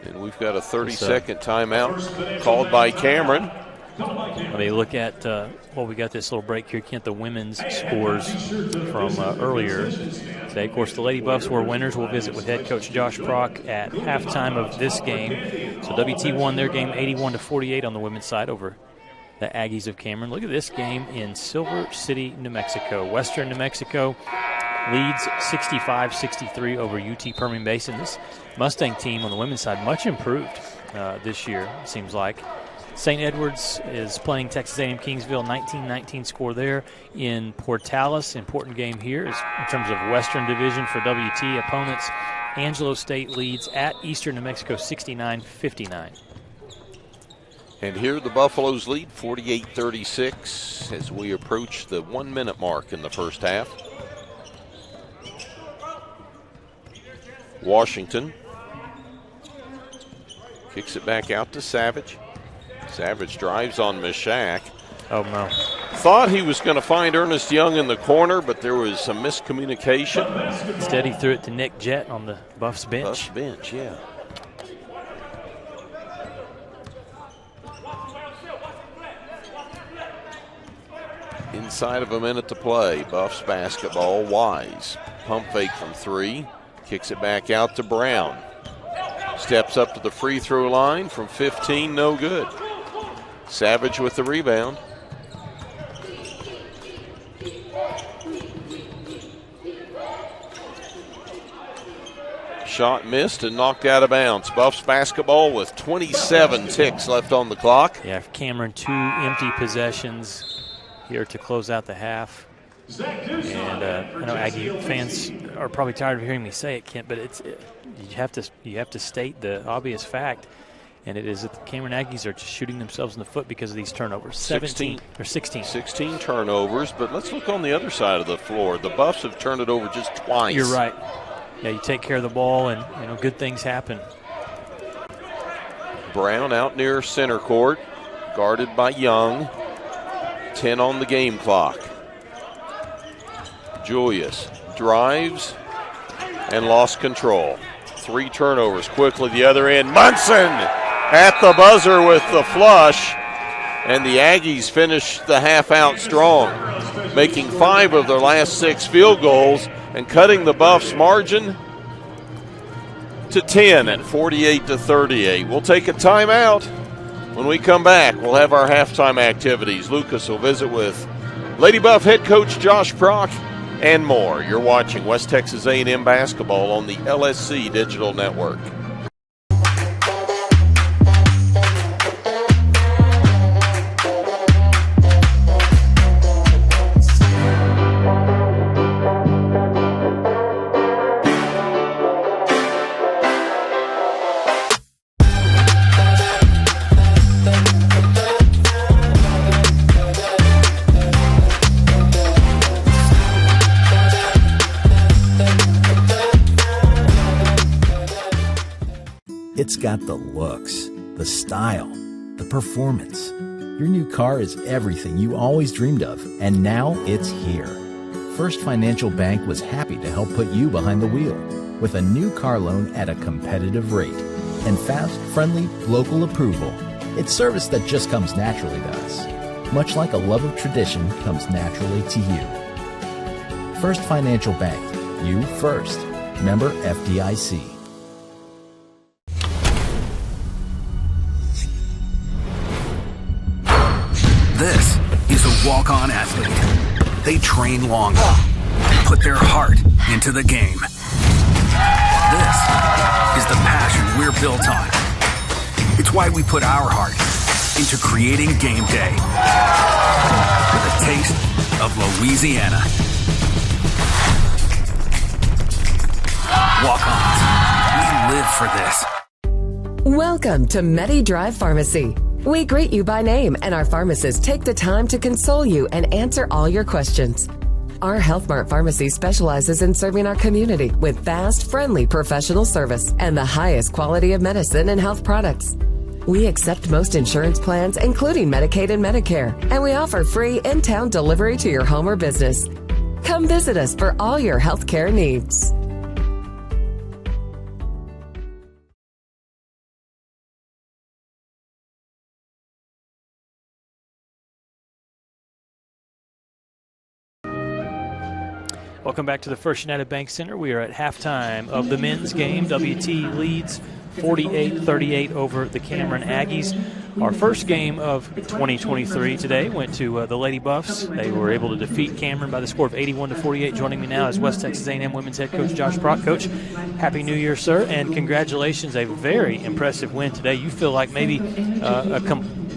And we've got a 30-second timeout called by Cameron. When they look at, we got this little break here, Kent, the women's scores from earlier today. Of course, the Lady Buffs were winners. We'll visit with head coach Josh Prock at halftime of this game. So WT won their game 81-48 on the women's side over the Aggies of Cameron. Look at this game in Silver City, New Mexico. Western New Mexico leads 65-63 over UT Permian Basin. This Mustang team on the women's side much improved this year, it seems like. St. Edwards is playing Texas A&M Kingsville, 19-19 score there in Portales. Important game here is in terms of Western Division for WT opponents. Angelo State leads at Eastern New Mexico 69-59. And here the Buffaloes lead 48-36 as we approach the 1 minute mark in the first half. Washington kicks it back out to Savage. Savage drives on Mishak. Oh, no. Thought he was going to find Ernest Young in the corner, but there was some miscommunication. Instead, he threw it to Nick Jett on the Buffs bench. Buffs bench, yeah. Inside of a minute to play. Buffs basketball. Wise. Pump fake from three. Kicks it back out to Brown. Steps up to the free throw line from 15, no good. Savage with the rebound. Shot missed and knocked out of bounds. Buffs basketball with 27 ticks left on the clock. Yeah, Cameron, 2 empty possessions here to close out the half. And I know Aggie fans are probably tired of hearing me say it, Kent, but you have to state the obvious fact, and it is that the Cameron Aggies are just shooting themselves in the foot because of these turnovers. 16 turnovers, but let's look on the other side of the floor. The Buffs have turned it over just twice. You're right. Yeah, you take care of the ball, and good things happen. Brown out near center court, guarded by Young. 10 on the game clock. Julius drives and lost control. 3 turnovers quickly the other end. Munson at the buzzer with the flush, and the Aggies finish the half out strong, making 5 of their last 6 field goals and cutting the Buffs' margin to 10 at 48-38. We'll take a timeout. When we come back, we'll have our halftime activities. Lucas will visit with Lady Buff head coach Josh Prock and more. You're watching West Texas A&M basketball on the LSC Digital Network. It's got the looks, the style, the performance. Your new car is everything you always dreamed of, and now it's here. First Financial Bank was happy to help put you behind the wheel with a new car loan at a competitive rate and fast, friendly, local approval. It's service that just comes naturally to us, much like a love of tradition comes naturally to you. First Financial Bank, you first. Member FDIC. This is a walk-on athlete. They train long, put their heart into the game. This is the passion we're built on. It's why we put our heart into creating game day with a taste of Louisiana. Walk-ons. We live for this. Welcome to MediDrive Pharmacy. We greet you by name, and our pharmacists take the time to console you and answer all your questions. Our Health Mart Pharmacy specializes in serving our community with fast, friendly professional service and the highest quality of medicine and health products. We accept most insurance plans, including Medicaid and Medicare, and we offer free in-town delivery to your home or business. Come visit us for all your health care needs. Welcome back to the First United Bank Center. We are at halftime of the men's game. WT leads 48-38 over the Cameron Aggies. Our first game of 2023 today went to the Lady Buffs. They were able to defeat Cameron by the score of 81-48. Joining me now is West Texas A&M women's head coach Josh Prock. Coach, Happy New Year, sir, and congratulations. A very impressive win today. You feel like maybe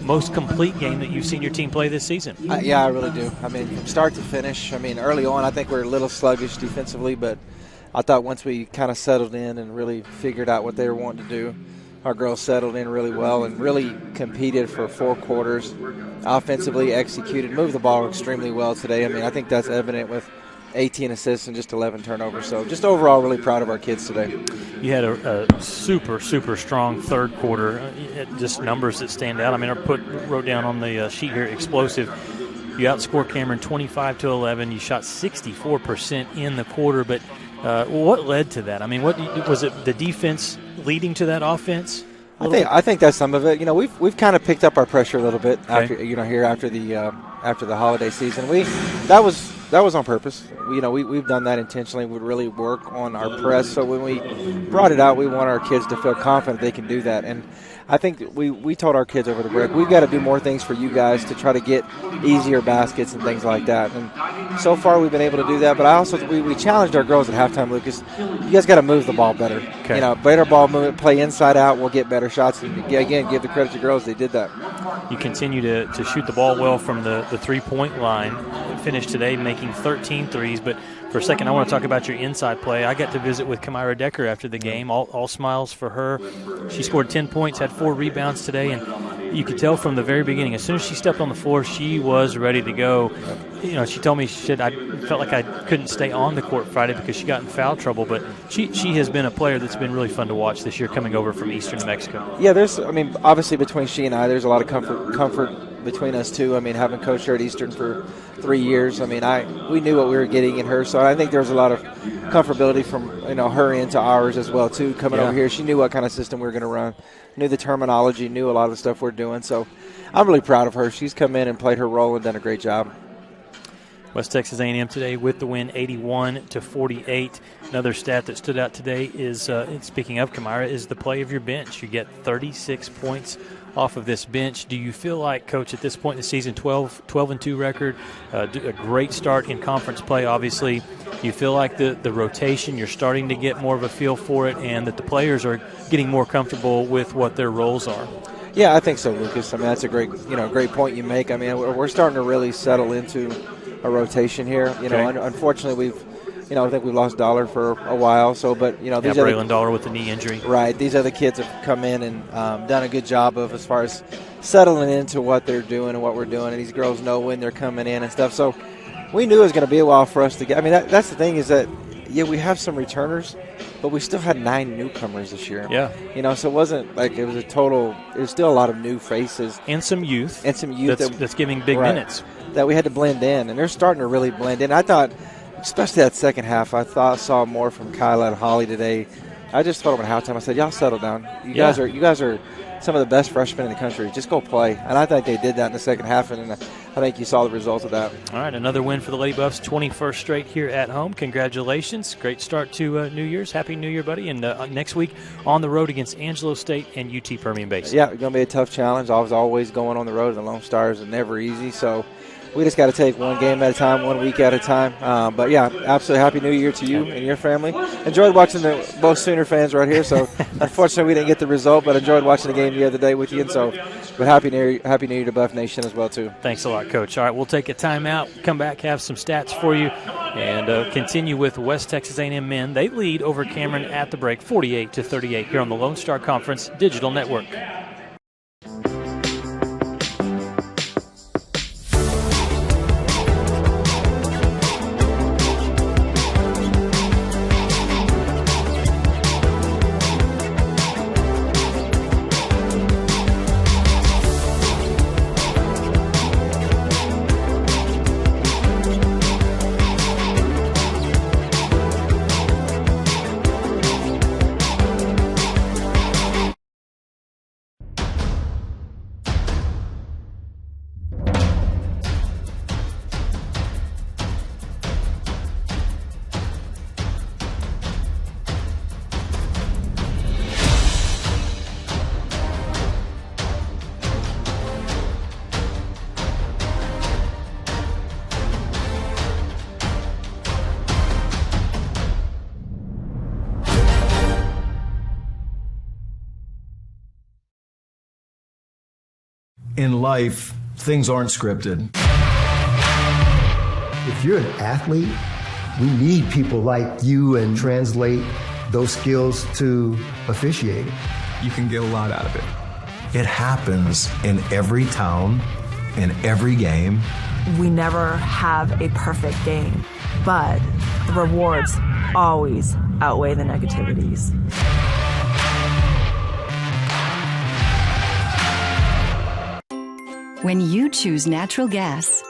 most complete game that you've seen your team play this season. Yeah, I really do. I mean, from start to finish, early on I think we were a little sluggish defensively, but I thought once we kind of settled in and really figured out what they were wanting to do, our girls settled in really well and really competed for 4 quarters, offensively executed, moved the ball extremely well today. I think that's evident with 18 assists and just 11 turnovers. So just overall really proud of our kids today. You had a super, super strong third quarter, just numbers that stand out. I wrote down on the sheet here, explosive. You outscored Cameron 25-11. You shot 64% in the quarter, but what led to that? What was it? The defense leading to that offense? I think that's some of it. We've kind of picked up our pressure a little bit after the holiday season. That was on purpose. We've done that intentionally. We really work on our press. So when we brought it out, we want our kids to feel confident they can do that. And I think we told our kids over the break, we've got to do more things for you guys to try to get easier baskets and things like that. And so far we've been able to do that. But I also we challenged our girls at halftime, Lucas. You guys got to move the ball better. Okay. Better ball movement, play inside out. We'll get better shots. And again, give the credit to girls. They did that. You continue to shoot the ball well from the three-point line. Finished today making 13 threes, but for a second I want to talk about your inside play. I got to visit with Kamira Decker after the game. All smiles for her. She scored 10 points, had 4 rebounds today, and you could tell from the very beginning, as soon as she stepped on the floor, she was ready to go. She told me I felt like I couldn't stay on the court Friday because she got in foul trouble, but she has been a player that's been really fun to watch this year coming over from Eastern New Mexico. Yeah, obviously between she and I, there's a lot of comfort between us two. Having coached her at Eastern for 3 years, we knew what we were getting in her, so I think there was a lot of comfortability from her into ours as well too. Coming over here, she knew what kind of system we were going to run, knew the terminology, knew a lot of the stuff we're doing. So I'm really proud of her. She's come in and played her role and done a great job. West Texas A&M today with the win, 81-48. Another stat that stood out today is, speaking of Kamira, is the play of your bench. You get 36 points off of this bench. Do you feel like, Coach, at this point in the season, 12-2 record, a great start in conference play, obviously, you feel like the rotation, you're starting to get more of a feel for it, and that the players are getting more comfortable with what their roles are? Yeah, I think so, Lucas. That's a great point you make. We're starting to really settle into a rotation here. Unfortunately, I think we've lost Dollar for a while. Braylon Dollar with the knee injury. Right. These other kids have come in and done a good job of as far as settling into what they're doing and what we're doing. And these girls know when they're coming in and stuff. So we knew it was going to be a while for us to get. That's the thing is that, we have some returners, but we still had 9 newcomers this year. Yeah. So it wasn't like it was it was still a lot of new faces. And some youth. That's giving big minutes. That we had to blend in, and they're starting to really blend in. I thought, especially that second half, I saw more from Kyla and Holly today. I just told them at halftime, I said, y'all settle down. You guys are some of the best freshmen in the country. Just go play. And I think they did that in the second half, and I think you saw the results of that. All right, another win for the Lady Buffs, 21st straight here at home. Congratulations. Great start to New Year's. Happy New Year, buddy. And next week on the road against Angelo State and UT Permian Basin. Yeah, it's going to be a tough challenge. I was always going on the road. The Lone Stars are never easy, so we just got to take one game at a time, 1 week at a time. But, yeah, absolutely happy New Year to you and your family. Enjoyed watching both Sooner fans right here. So, unfortunately, we didn't get the result, but enjoyed watching the game the other day with you. And so, but happy New Year to Buff Nation as well, too. Thanks a lot, Coach. All right, we'll take a timeout, come back, have some stats for you, and continue with West Texas A&M men. They lead over Cameron at the break, 48-38 here on the Lone Star Conference Digital Network. In life, things aren't scripted. If you're an athlete, we need people like you and translate those skills to officiating. You can get a lot out of it. It happens in every town, in every game. We never have a perfect game, but the rewards always outweigh the negativities. When you choose natural gas,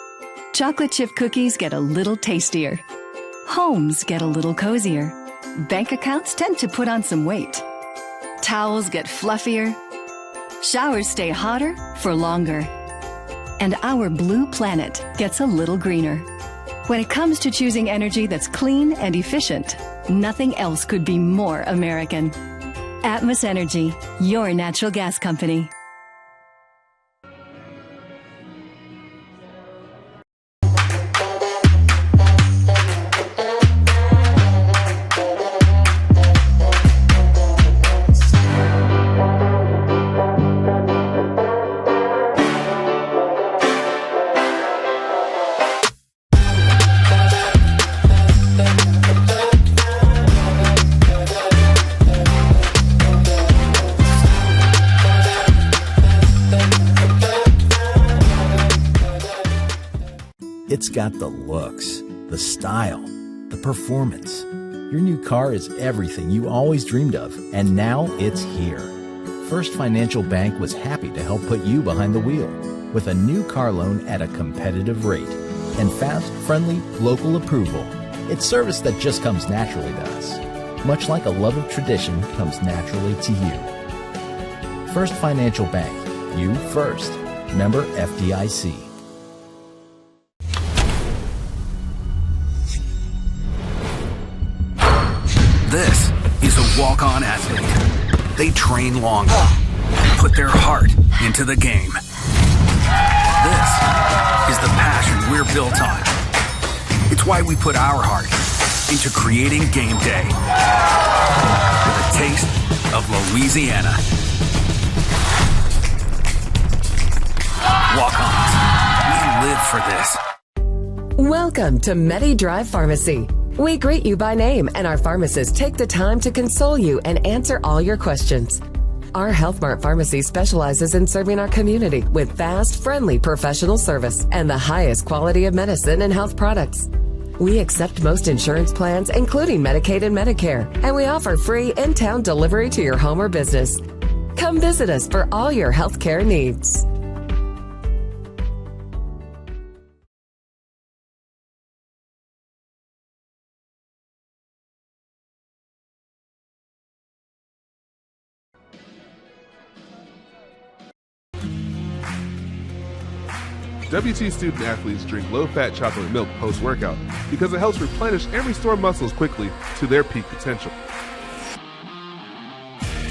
chocolate chip cookies get a little tastier. Homes get a little cozier. Bank accounts tend to put on some weight. Towels get fluffier. Showers stay hotter for longer. And our blue planet gets a little greener. When it comes to choosing energy that's clean and efficient, nothing else could be more American. Atmos Energy, your natural gas company. It's got the looks, the style, the performance. Your new car is everything you always dreamed of, and now it's here. First Financial Bank was happy to help put you behind the wheel with a new car loan at a competitive rate and fast, friendly, local approval. It's service that just comes naturally to us, much like a love of tradition comes naturally to you. First Financial Bank, you first. Member FDIC. This is a walk-on athlete. They train longer, put their heart into the game. This is the passion we're built on. It's why we put our heart into creating game day with a taste of Louisiana. Walk-ons, we live for this. Welcome to MediDrive Pharmacy. We greet you by name, and our pharmacists take the time to console you and answer all your questions. Our Health Mart Pharmacy specializes in serving our community with fast, friendly professional service and the highest quality of medicine and health products. We accept most insurance plans, including Medicaid and Medicare, and we offer free in-town delivery to your home or business. Come visit us for all your health care needs. WT student athletes drink low-fat chocolate milk post-workout because it helps replenish and restore muscles quickly to their peak potential.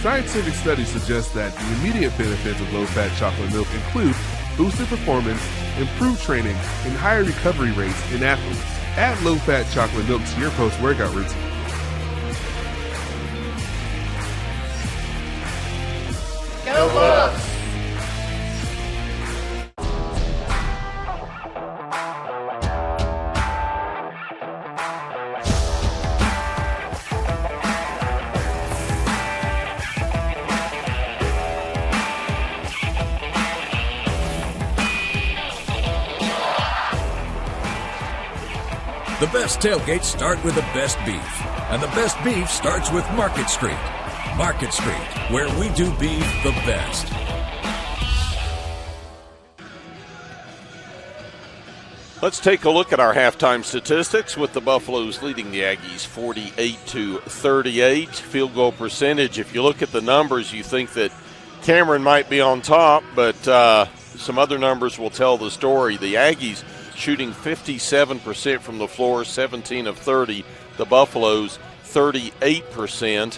Scientific studies suggest that the immediate benefits of low-fat chocolate milk include boosted performance, improved training, and higher recovery rates in athletes. Add low-fat chocolate milk to your post-workout routine. Go Bucks! The best tailgates start with the best beef, and the best beef starts with Market Street. Market Street, where we do beef the best. Let's take a look at our halftime statistics with the Buffaloes leading the Aggies 48-38. Field goal percentage, if you look at the numbers, you think that Cameron might be on top, but some other numbers will tell the story. The Aggies shooting 57% from the floor, 17 of 30. The Buffaloes 38%.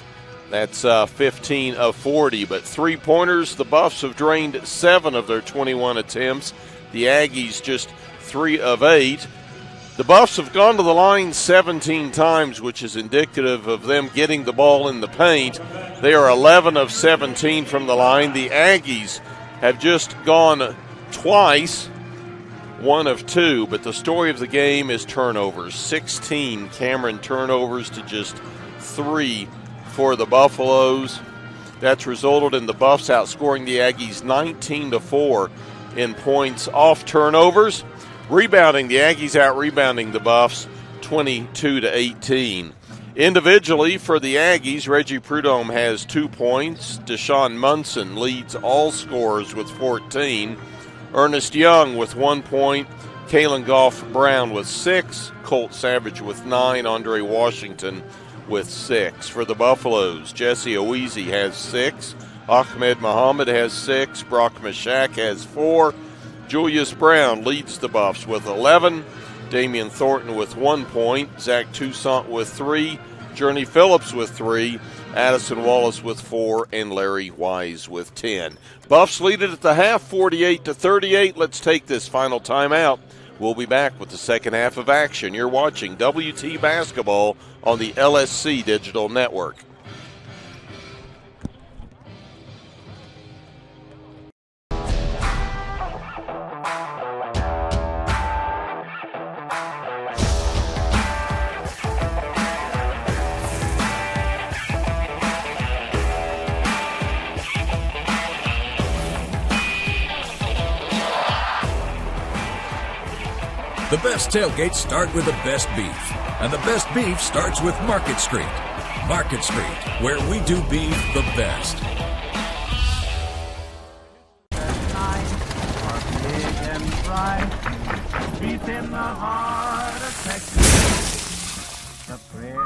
That's 15 of 40. But three-pointers, the Buffs have drained 7 of their 21 attempts. The Aggies just 3 of 8. The Buffs have gone to the line 17 times, which is indicative of them getting the ball in the paint. They are 11 of 17 from the line. The Aggies have just gone twice, 1 of 2, but the story of the game is turnovers. 16 Cameron turnovers to just 3 for the Buffaloes. That's resulted in the Buffs outscoring the Aggies 19-4 in points off turnovers. Rebounding, the Aggies out-rebounding the Buffs 22-18. Individually for the Aggies, Reggie Prudhomme has 2 points. Deshaun Munson leads all scorers with 14. Ernest Young with 1 point, Kalen Goff-Brown with 6, Colt Savage with 9, Andre Washington with 6. For the Buffaloes, Jesse Oweezy has 6, Ahmed Muhammad has 6, Brock Mashak has 4, Julius Brown leads the Buffs with 11, Damian Thornton with 1 point, Zach Toussaint with 3, Journey Phillips with 3, Addison Wallace with 4, and Larry Wise with 10. Buffs lead it at the half, 48-38. Let's take this final timeout. We'll be back with the second half of action. You're watching WT Basketball on the LSC Digital Network. The best tailgates start with the best beef, and the best beef starts with Market Street. Market Street, where we do beef the best. Beef in the heart of Texas. The prairie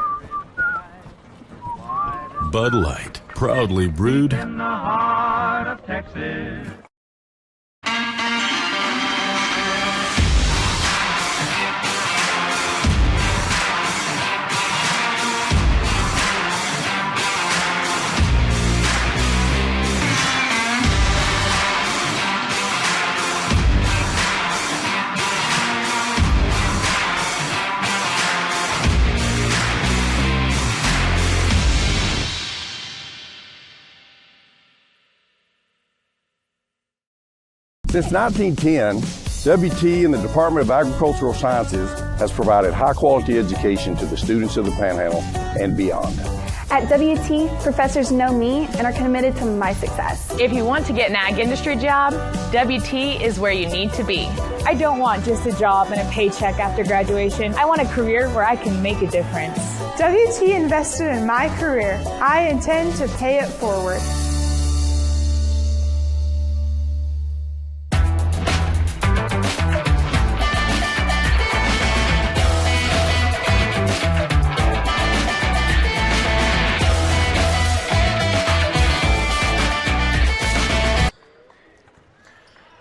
Bud Light, proudly brewed in the heart of Texas. Since 1910, WT and the Department of Agricultural Sciences has provided high-quality education to the students of the Panhandle and beyond. At WT, professors know me and are committed to my success. If you want to get an ag industry job, WT is where you need to be. I don't want just a job and a paycheck after graduation. I want a career where I can make a difference. WT invested in my career. I intend to pay it forward.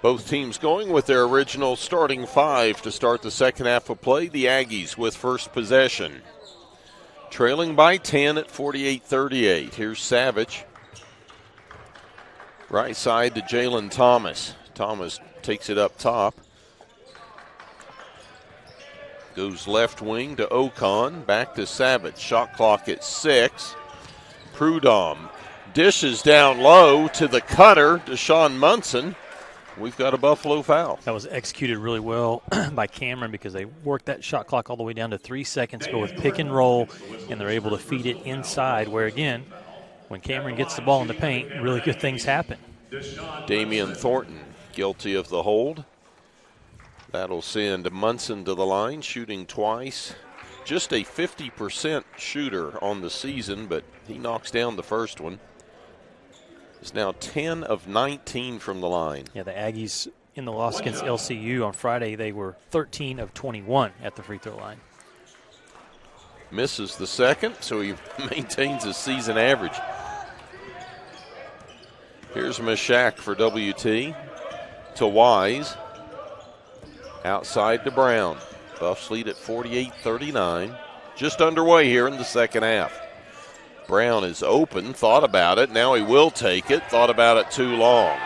Both teams going with their original starting 5 to start the second half of play. The Aggies with first possession. Trailing by 10 at 48-38. Here's Savage. Right side to Jalen Thomas. Thomas takes it up top. Goes left wing to Ocon. Back to Savage. Shot clock at 6. Prudhomme dishes down low to the cutter, Deshaun Munson. We've got a Buffalo foul. That was executed really well by Cameron because they worked that shot clock all the way down to 3 seconds, go with pick and roll, and they're able to feed it inside where, again, when Cameron gets the ball in the paint, really good things happen. Damian Thornton guilty of the hold. That'll send Munson to the line, shooting twice. Just a 50% shooter on the season, but he knocks down the first one. Is now 10 of 19 from the line. Yeah, the Aggies in the loss against LCU on Friday, they were 13 of 21 at the free throw line. Misses the second, so he maintains his season average. Here's Mishak for WT to Wise. Outside to Brown. Buffs lead at 48-39. Just underway here in the second half. Brown is open, thought about it, now he will take it, thought about it too long.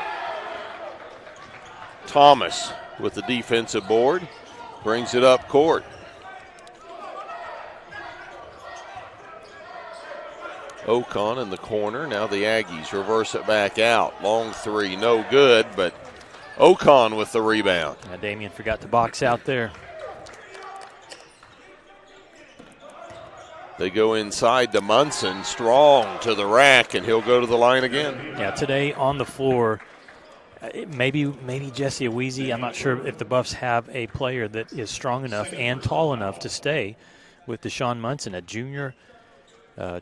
Thomas with the defensive board, brings it up court. Ocon in the corner, now the Aggies reverse it back out. Long three, no good, but Ocon with the rebound. Yeah, Damian forgot to box out there. They go inside to Munson, strong to the rack, and he'll go to the line again. Yeah, today on the floor, maybe Jesse Aweezy. I'm not sure if the Buffs have a player that is strong enough and tall enough to stay with Deshaun Munson, a junior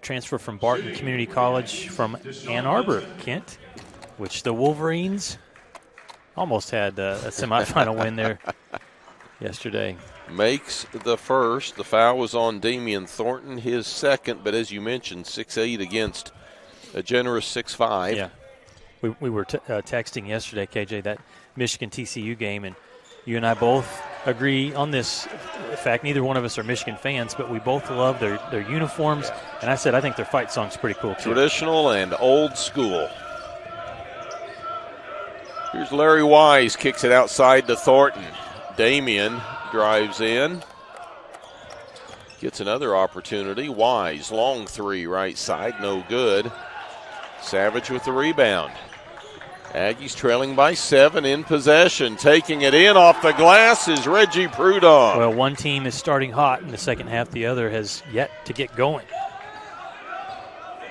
transfer from Barton Community College from Ann Arbor, Kent, which the Wolverines almost had a semifinal win there yesterday. Makes the first. The foul was on Damian Thornton, his second, but as you mentioned, 6'8" against a generous 6'5". Yeah. We were texting yesterday, KJ, that Michigan-TCU game, and You and I both agree on this. In fact, neither one of us are Michigan fans, but we both love their uniforms. And I said I think their fight song's pretty cool, too. Traditional and old school. Here's Larry Wise, kicks it outside to Thornton. Damian drives in. Gets another opportunity. Wise, long three, right side, no good. Savage with the rebound. Aggies trailing by 7 in possession. Taking it in off the glass is Reggie Prudhomme. Well, one team is starting hot in the second half. The other has yet to get going.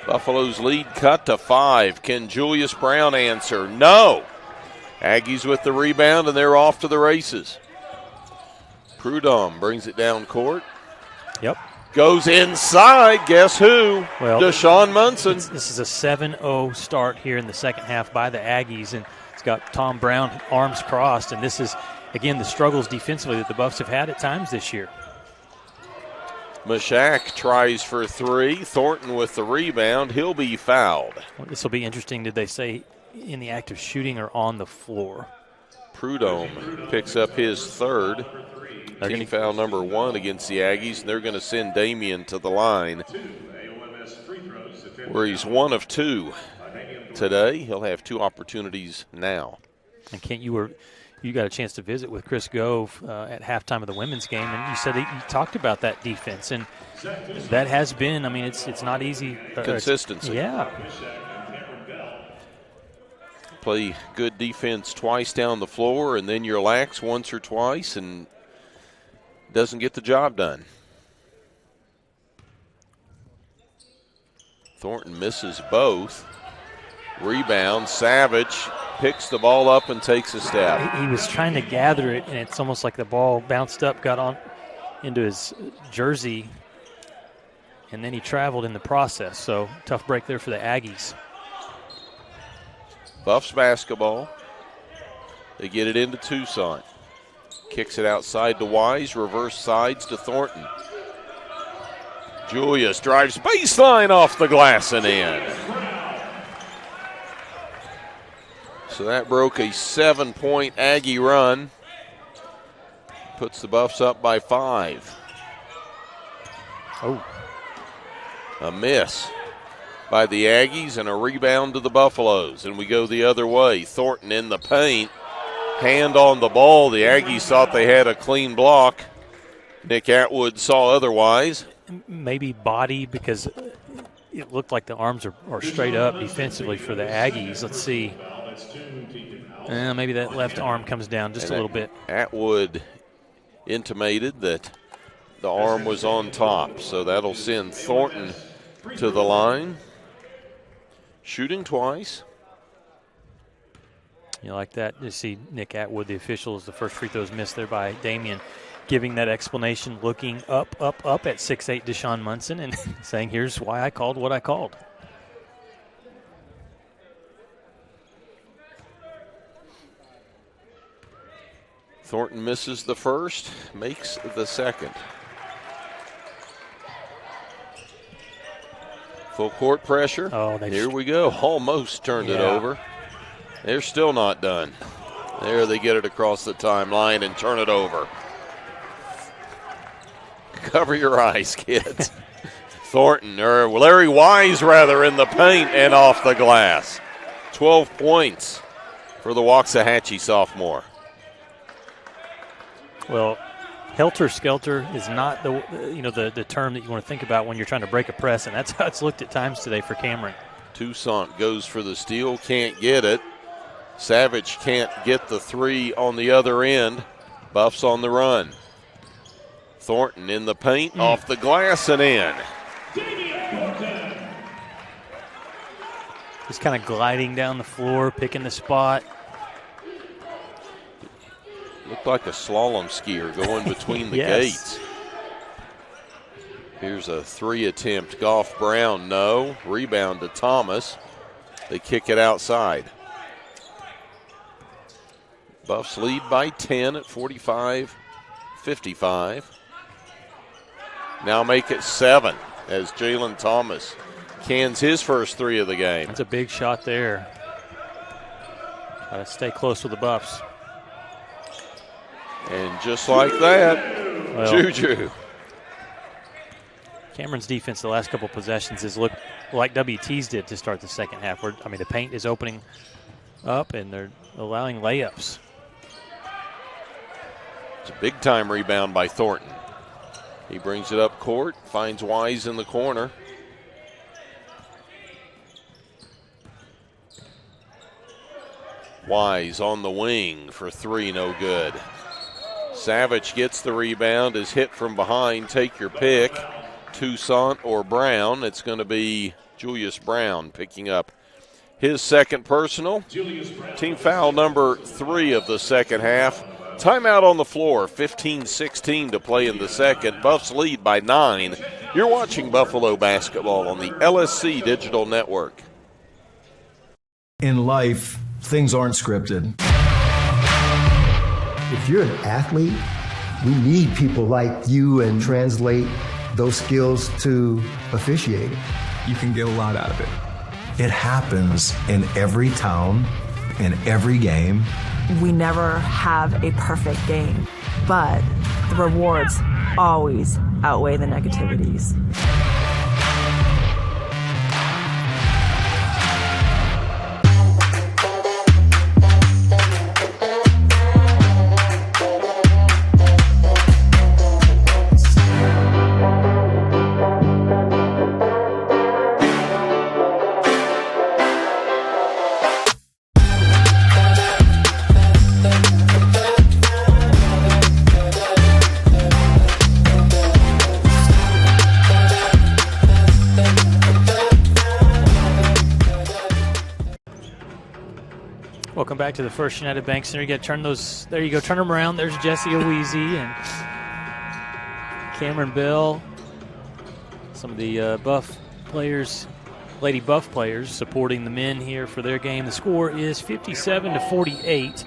Buffalo's lead cut to 5. Can Julius Brown answer? No. Aggies with the rebound, and they're off to the races. Prudhomme brings it down court. Yep. Goes inside. Guess who? Well, Deshaun Munson. This is a 7-0 start here in the second half by the Aggies, and it's got Tom Brown arms crossed. And this is, again, the struggles defensively that the Buffs have had at times this year. Mashak tries for 3. Thornton with the rebound. He'll be fouled. Well, this will be interesting. Did they say in the act of shooting or on the floor? Prudhomme picks up his third. Team foul number 1 against the Aggies, and they're going to send Damian to the line, where he's 1 of 2 today. He'll have 2 opportunities now. And Kent, you got a chance to visit with Chris Gove at halftime of the women's game, and you said he talked about that defense, and that has been, I mean, it's not easy. Consistency. Yeah. Play good defense twice down the floor, and then you're lax once or twice, and doesn't get the job done. Thornton misses both. Rebound, Savage picks the ball up and takes a step. He was trying to gather it, and it's almost like the ball bounced up, got on into his jersey, and then he traveled in the process. So tough break there for the Aggies. Buffs basketball. They get it into Tucson. Kicks it outside to Wise, reverse sides to Thornton. Julius drives baseline off the glass and in. So that broke a 7-point Aggie run. Puts the Buffs up by 5. Oh. A miss by the Aggies and a rebound to the Buffaloes. And we go the other way. Thornton in the paint. Hand on the ball. The Aggies thought they had a clean block. Nick Atwood saw otherwise. Maybe body, because it looked like the arms are straight up defensively for the Aggies. Let's see. Maybe that left arm comes down just a little bit. Atwood intimated that the arm was on top, so that'll send Thornton to the line. Shooting twice. You like that? You see Nick Atwood, the official, as the first free throws missed there by Damian, giving that explanation, looking up at 6'8" Deshaun Munson and saying, here's why I called what I called. Thornton misses the first, makes the second. Full court pressure. Oh, here we go. Almost turned it over. They're still not done. There they get it across the timeline and turn it over. Cover your eyes, kids. Thornton, or Larry Wise rather, in the paint and off the glass. 12 points for the Waxahachie sophomore. Well, helter-skelter is not the term that you want to think about when you're trying to break a press, and that's how it's looked at times today for Cameron. Toussaint goes for the steal, can't get it. Savage can't get the 3 on the other end. Buffs on the run. Thornton in the paint, off the glass and in. Just kind of gliding down the floor, picking the spot. Looked like a slalom skier going between the gates. Here's a 3 attempt. Goff Brown, no. Rebound to Thomas. They kick it outside. Buffs lead by 10 at 45-55. Now make it 7 as Jalen Thomas cans his first 3 of the game. That's a big shot there. Got to stay close with the Buffs. And just like that, well, Juju. Cameron's defense the last couple possessions has looked like WT's did to start the second half. Where, I mean, the paint is opening up and they're allowing layups. It's a big-time rebound by Thornton. He brings it up court, finds Wise in the corner. Wise on the wing for three, no good. Savage gets the rebound, is hit from behind. Take your pick, Toussaint or Brown. It's going to be Julius Brown picking up his second personal. Team foul number 3 of the second half. Timeout on the floor, 15-16 to play in the second. Buffs lead by 9. You're watching Buffalo basketball on the LSC Digital Network. In life, things aren't scripted. If you're an athlete, we need people like you and translate those skills to officiating. You can get a lot out of it. It happens in every town, in every game. We never have a perfect game, but the rewards always outweigh the negativities. Welcome back to the First United Bank Center. You got to turn those. There you go. Turn them around. There's Jesse Oweezy and Cameron Bell. Some of the Buff players, Lady Buff players, supporting the men here for their game. The score is 57-48.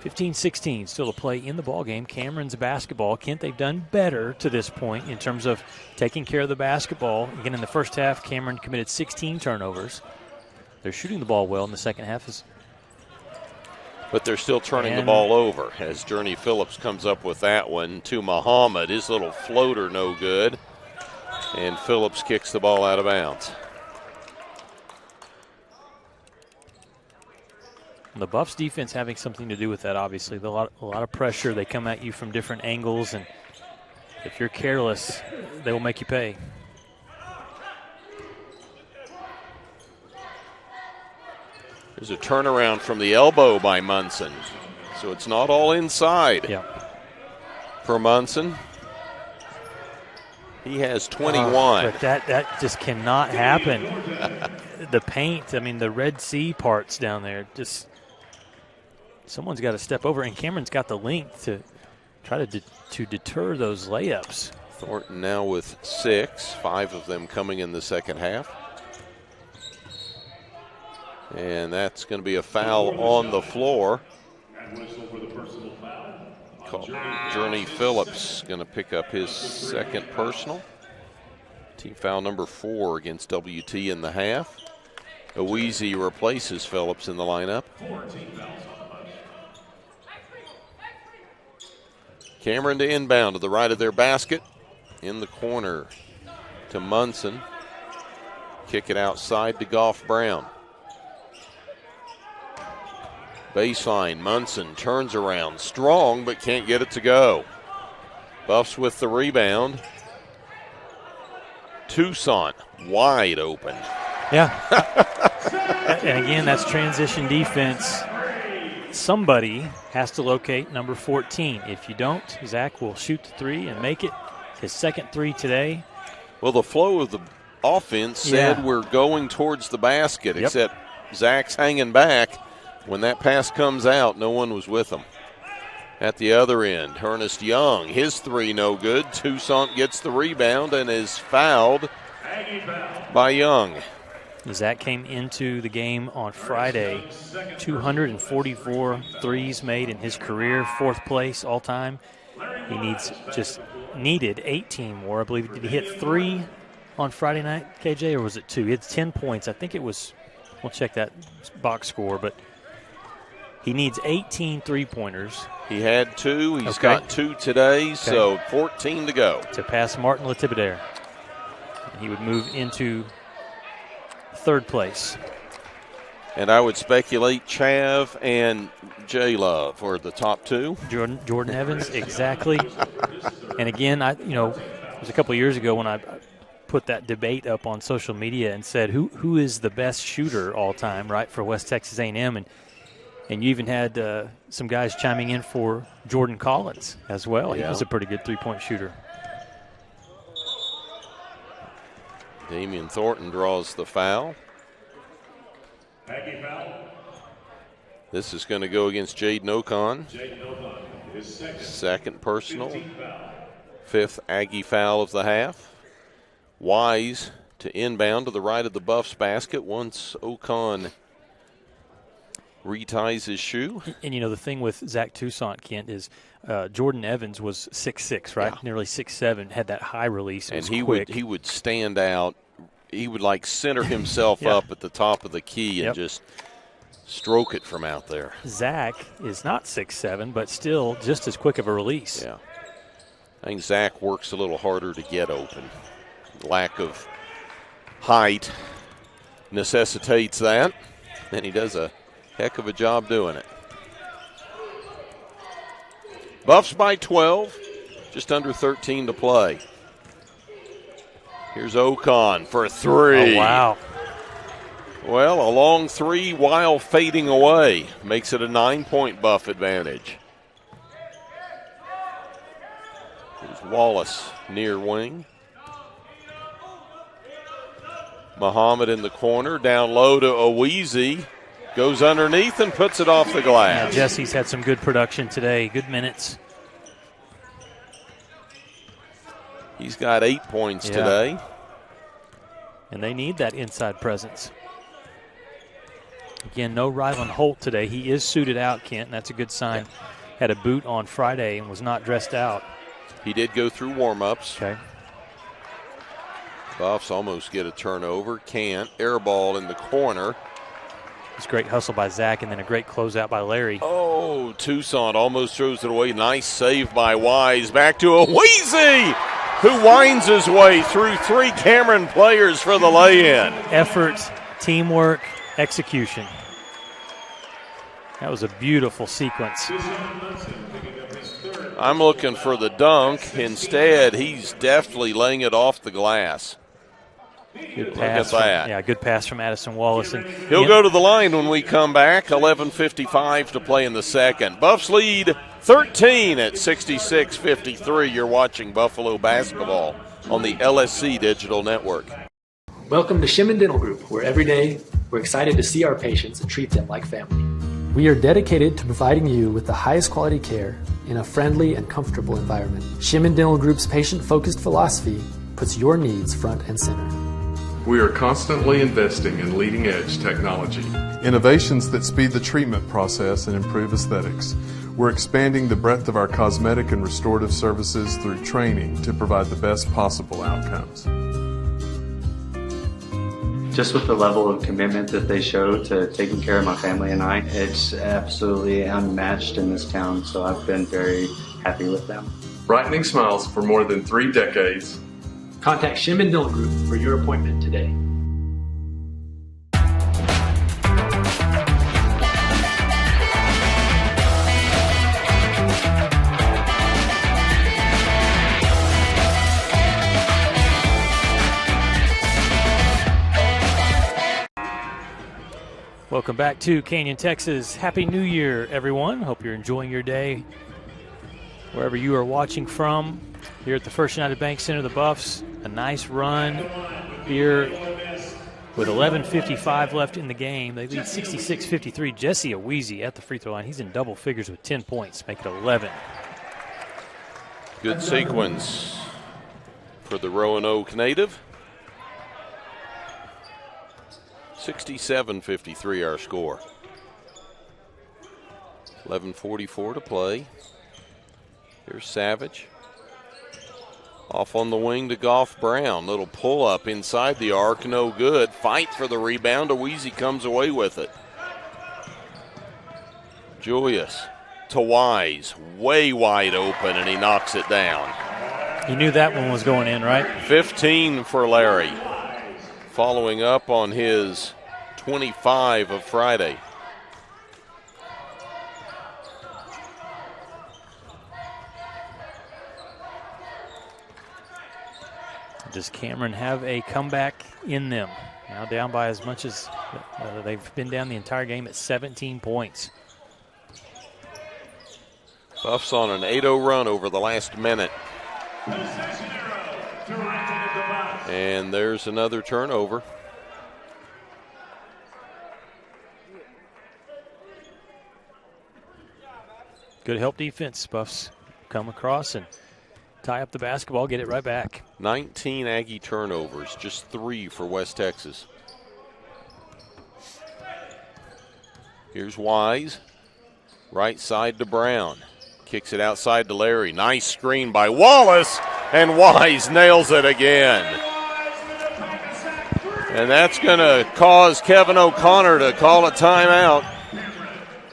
15-16 still to play in the ball game. Cameron's basketball. Kent, they've done better to this point in terms of taking care of the basketball. Again, in the first half, Cameron committed 16 turnovers. They're shooting the ball well in the second half. But they're still turning the ball over as Journey Phillips comes up with that one to Muhammad. His little floater no good. And Phillips kicks the ball out of bounds. The Buffs defense having something to do with that, obviously. A lot of pressure. They come at you from different angles, and if you're careless, they will make you pay. There's a turnaround from the elbow by Munson. So it's not all inside for Munson. He has 21. But that just cannot happen. The paint, I mean, the Red Sea parts down there, just someone's got to step over, and Cameron's got the length to try to deter those layups. Thornton now with 6, 5 of them coming in the second half. And that's going to be a foul on the floor. Journey Phillips going to pick up his second personal. Team foul number 4 against WT in the half. Oweezy replaces Phillips in the lineup. Cameron to inbound to the right of their basket. In the corner to Munson. Kick it outside to Goff Brown. Baseline, Munson turns around, strong, but can't get it to go. Buffs with the rebound. Toussaint wide open. Yeah. And again, that's transition defense. Somebody has to locate number 14. If you don't, Zach will shoot the 3 and make it his second 3 today. Well, the flow of the offense said we're going towards the basket, except Zach's hanging back. When that pass comes out, no one was with him. At the other end, Ernest Young, his 3 no good. Toussaint gets the rebound and is fouled by Young. Zach came into the game on Friday, 244 threes made in his career, 4th place all time. He needed 18 more. I believe, did he hit 3 on Friday night, KJ, or was it 2? He had 10 points. I think it was, we'll check that box score, but He needs 18 three-pointers. He had 2. He's got 2 today, so 14 to go. To pass Martin Letibaudiere. He would move into third place. And I would speculate Chav and J Love are the top 2. Jordan Evans, exactly. And again, it was a couple of years ago when I put that debate up on social media and said who is the best shooter all time, right, for West Texas A&M, and you even had some guys chiming in for Jordan Collins as well. He was a pretty good three-point shooter. Damian Thornton draws the foul. Aggie foul. This is going to go against Jaden Ocon. Jaden Ocon, his second personal. 15th foul. 5th Aggie foul of the half. Wise to inbound to the right of the Buffs basket once Ocon reties his shoe. And, the thing with Zach Toussaint, Kent, is Jordan Evans was 6'6", right? Yeah. Nearly 6'7", had that high release. And he would stand out. He would, center himself up at the top of the key and just stroke it from out there. Zach is not 6'7", but still just as quick of a release. Yeah. I think Zach works a little harder to get open. Lack of height necessitates that, and he does a heck of a job doing it. Buffs by 12, just under 13 to play. Here's Ocon for a 3. Oh, wow. Well, a long 3 while fading away makes it a 9-point Buff advantage. Here's Wallace near wing. Muhammad in the corner, down low to Oweezy. Goes underneath and puts it off the glass. Yeah, Jesse's had some good production today, good minutes. He's got 8 points today. And they need that inside presence. Again, no Rylan Holt today. He is suited out, Kent, and that's a good sign. Had a boot on Friday and was not dressed out. He did go through warm-ups. Okay. Buffs almost get a turnover. Can't. Air ball in the corner. It's great hustle by Zach and then a great closeout by Larry. Oh, Toussaint almost throws it away. Nice save by Wise. Back to Oweezy, who winds his way through 3 Cameron players for the lay-in. Effort, teamwork, execution. That was a beautiful sequence. I'm looking for the dunk. Instead, he's deftly laying it off the glass. Good pass. Look at that. Good pass from Addison Wallace. And he'll go to the line when we come back. 11:55 to play in the second. Buffs lead 13 at 66-53. You're watching Buffalo basketball on the LSC Digital Network. Welcome to Shimon Dental Group, where every day we're excited to see our patients and treat them like family. We are dedicated to providing you with the highest quality care in a friendly and comfortable environment. Shimon Dental Group's patient-focused philosophy puts your needs front and center. We are constantly investing in leading-edge technology. Innovations that speed the treatment process and improve aesthetics. We're expanding the breadth of our cosmetic and restorative services through training to provide the best possible outcomes. Just with the level of commitment that they show to taking care of my family and I, it's absolutely unmatched in this town, so I've been very happy with them. Brightening smiles for more than 3 decades. Contact Shimon Dental Group for your appointment today. Welcome back to Canyon, Texas. Happy New Year, everyone. Hope you're enjoying your day wherever you are watching from. Here at the First United Bank Center, the Buffs, a nice run here with 11:55 left in the game. They lead 66-53. Jesse Oweezy at the free throw line. He's in double figures with 10 points, make it 11. Good sequence for the Roanoke native. 67-53 our score. 11:44 to play. Here's Savage. Off on the wing to Goff Brown. Little pull-up inside the arc, no good. Fight for the rebound. Oweezy comes away with it. Julius to Wise, way wide open, and he knocks it down. You knew that one was going in, right? 15 for Larry, following up on his 25 of Friday. Does Cameron have a comeback in them? Now down by as much as they've been down the entire game at 17 points. Buffs on an 8-0 run over the last minute. And there's another turnover. Good help defense. Buffs come across and tie up the basketball, get it right back. 19 Aggie turnovers, just 3 for West Texas. Here's Wise, right side to Brown. Kicks it outside to Larry. Nice screen by Wallace, and Wise nails it again. And that's going to cause Kevin O'Connor to call a timeout.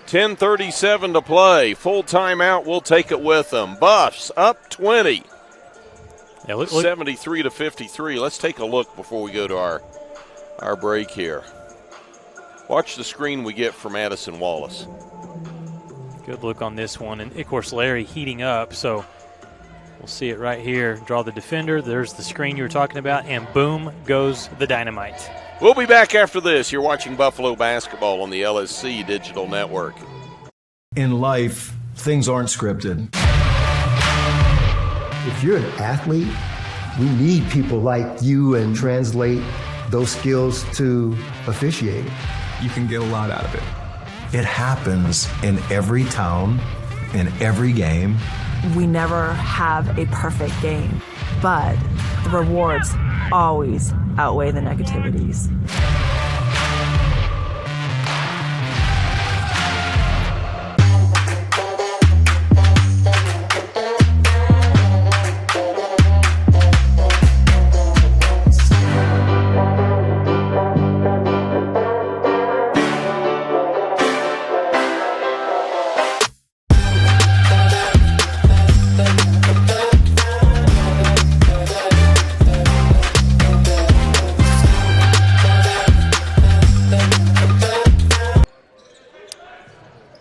10:37 to play. Full timeout. We'll take it with them. Buffs up 20. Yeah, look. 73 to 53. Let's take a look before we go to our break here. Watch the screen we get from Addison Wallace. Good look on this one. And, of course, Larry heating up, so we'll see it right here. Draw the defender. There's the screen you were talking about, and boom goes the dynamite. We'll be back after this. You're watching Buffalo basketball on the LSC Digital Network. In life, things aren't scripted. If you're an athlete, we need people like you and translate those skills to officiating. You can get a lot out of it. It happens in every town, in every game. We never have a perfect game, but the rewards always outweigh the negativities.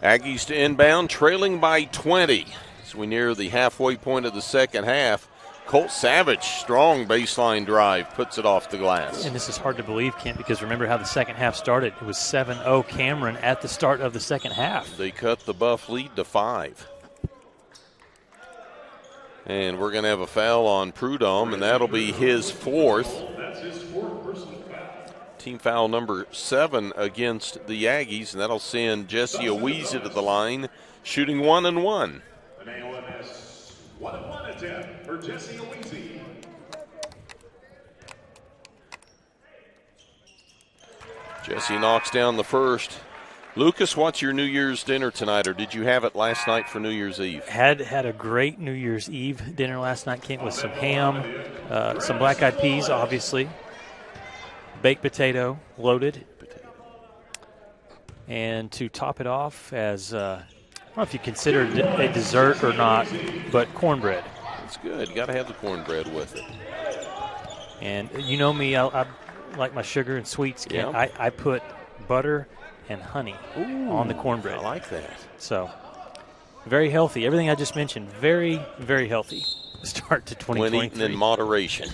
Aggies to inbound, trailing by 20 as we near the halfway point of the second half. Colt Savage, strong baseline drive, puts it off the glass. And this is hard to believe, Kent, because remember how the second half started. It was 7-0 Cameron at the start of the second half. They cut the Buff lead to 5. And we're going to have a foul on Prudhomme, and that'll be his 4th. That's his 4th personal foul. Team foul number 7 against the Aggies, and that'll send Jesse Owiese to the line, shooting 1-1. An AOMS 1-1 attempt for Jesse Owiese. Jesse knocks down the first. Lucas, what's your New Year's dinner tonight, or did you have it last night for New Year's Eve? Had a great New Year's Eve dinner last night, Kent, with some ham, some black-eyed peas, obviously, baked potato, loaded, and to top it off as, I don't know if you consider it a dessert or not, but cornbread. It's good. You got to have the cornbread with it. And you know me, I like my sugar and sweets. Yeah. I put butter and honey on the cornbread. I like that. So, very healthy. Everything I just mentioned, very, very healthy. Start to 2023. When eaten in moderation.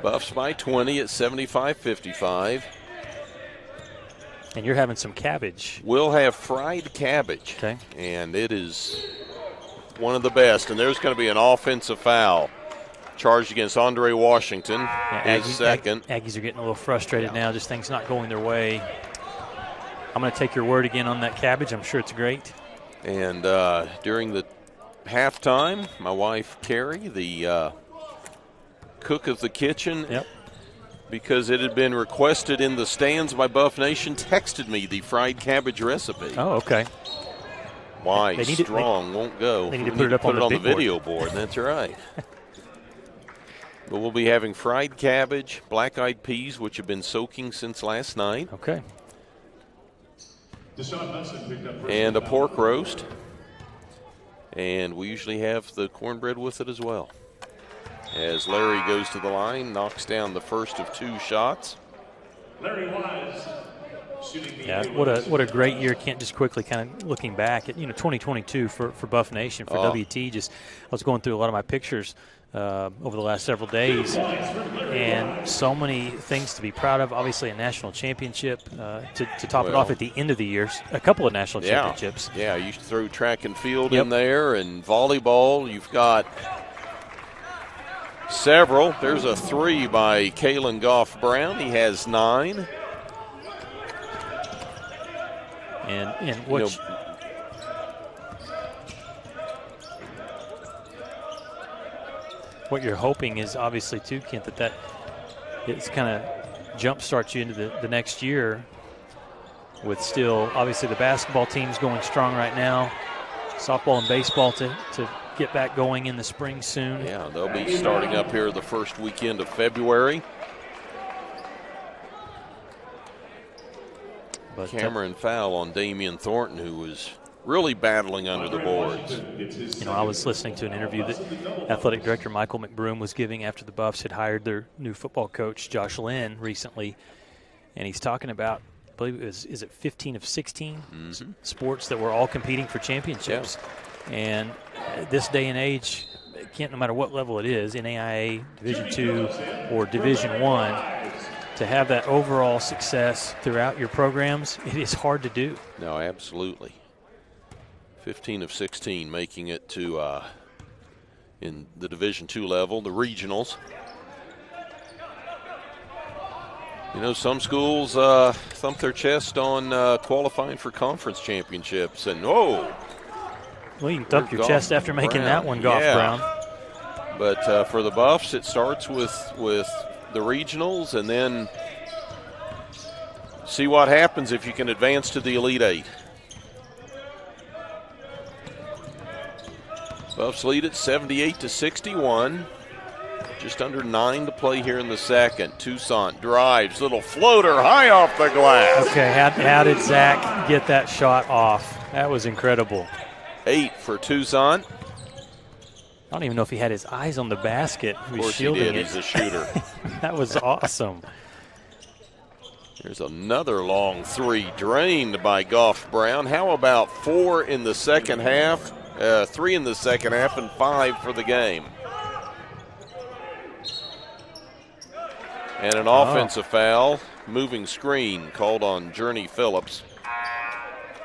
Buffs by 20 at 75-55. And you're having some cabbage. We'll have fried cabbage. Okay. And it is one of the best. And there's going to be an offensive foul charged against Andre Washington, his second. Aggies are getting a little frustrated now, just things not going their way. I'm going to take your word again on that cabbage. I'm sure it's great. And during the halftime, my wife, Carrie, the cook of the kitchen, because it had been requested in the stands by Buff Nation, texted me the fried cabbage recipe. Oh, okay. Why? Strong, won't go. They need to put it up on the video board. That's right. But we'll be having fried cabbage, black-eyed peas, which have been soaking since last night. Okay. and a pork roast. And we usually have the cornbread with it as well. As Larry goes to the line, knocks down the first of 2 shots. Larry Wise. Yeah, what a great year. Can't just quickly kind of looking back at 2022 for Buff Nation, for WT. Just I was going through a lot of my pictures over the last several days, and so many things to be proud of. Obviously, a national championship to top it off at the end of the year. A couple of national championships. Yeah, you throw track and field in there, and volleyball. You've got several. There's a 3 by Kalen Goff Brown. He has 9. And what what you're hoping is obviously too, Kent, that it's kind of jump starts you into the next year with still obviously the basketball team's going strong right now, softball and baseball to get back going in the spring soon. Yeah, they'll be starting up here the first weekend of February. But Cameron foul on Damian Thornton, who was really battling under the boards. I was listening to an interview that athletic director Michael McBroom was giving after the Buffs had hired their new football coach, Josh Lynn, recently. And he's talking about, I believe it was, is it 15 of 16 sports that were all competing for championships. Yeah. And this day and age, no matter what level it is, NAIA, Division II, or Division I, to have that overall success throughout your programs, it is hard to do. No, absolutely. 15 of 16 making it to in the Division II level, the regionals. Some schools thump their chest on qualifying for conference championships, and well, you can thump your chest after making that one, Goff Brown. But for the Buffs, it starts with the regionals, and then see what happens if you can advance to the Elite Eight. Buffs lead at 78-61. Just under 9 to play here in the second. Toussaint drives, little floater high off the glass. Okay, how did Zach get that shot off? That was incredible. 8 for Toussaint. I don't even know if he had his eyes on the basket. Of course he did. He's a shooter. That was awesome. There's another long 3 drained by Goff Brown. How about 4 in the second half? 3 in the second half and 5 for the game. And an offensive foul, moving screen called on Journey Phillips.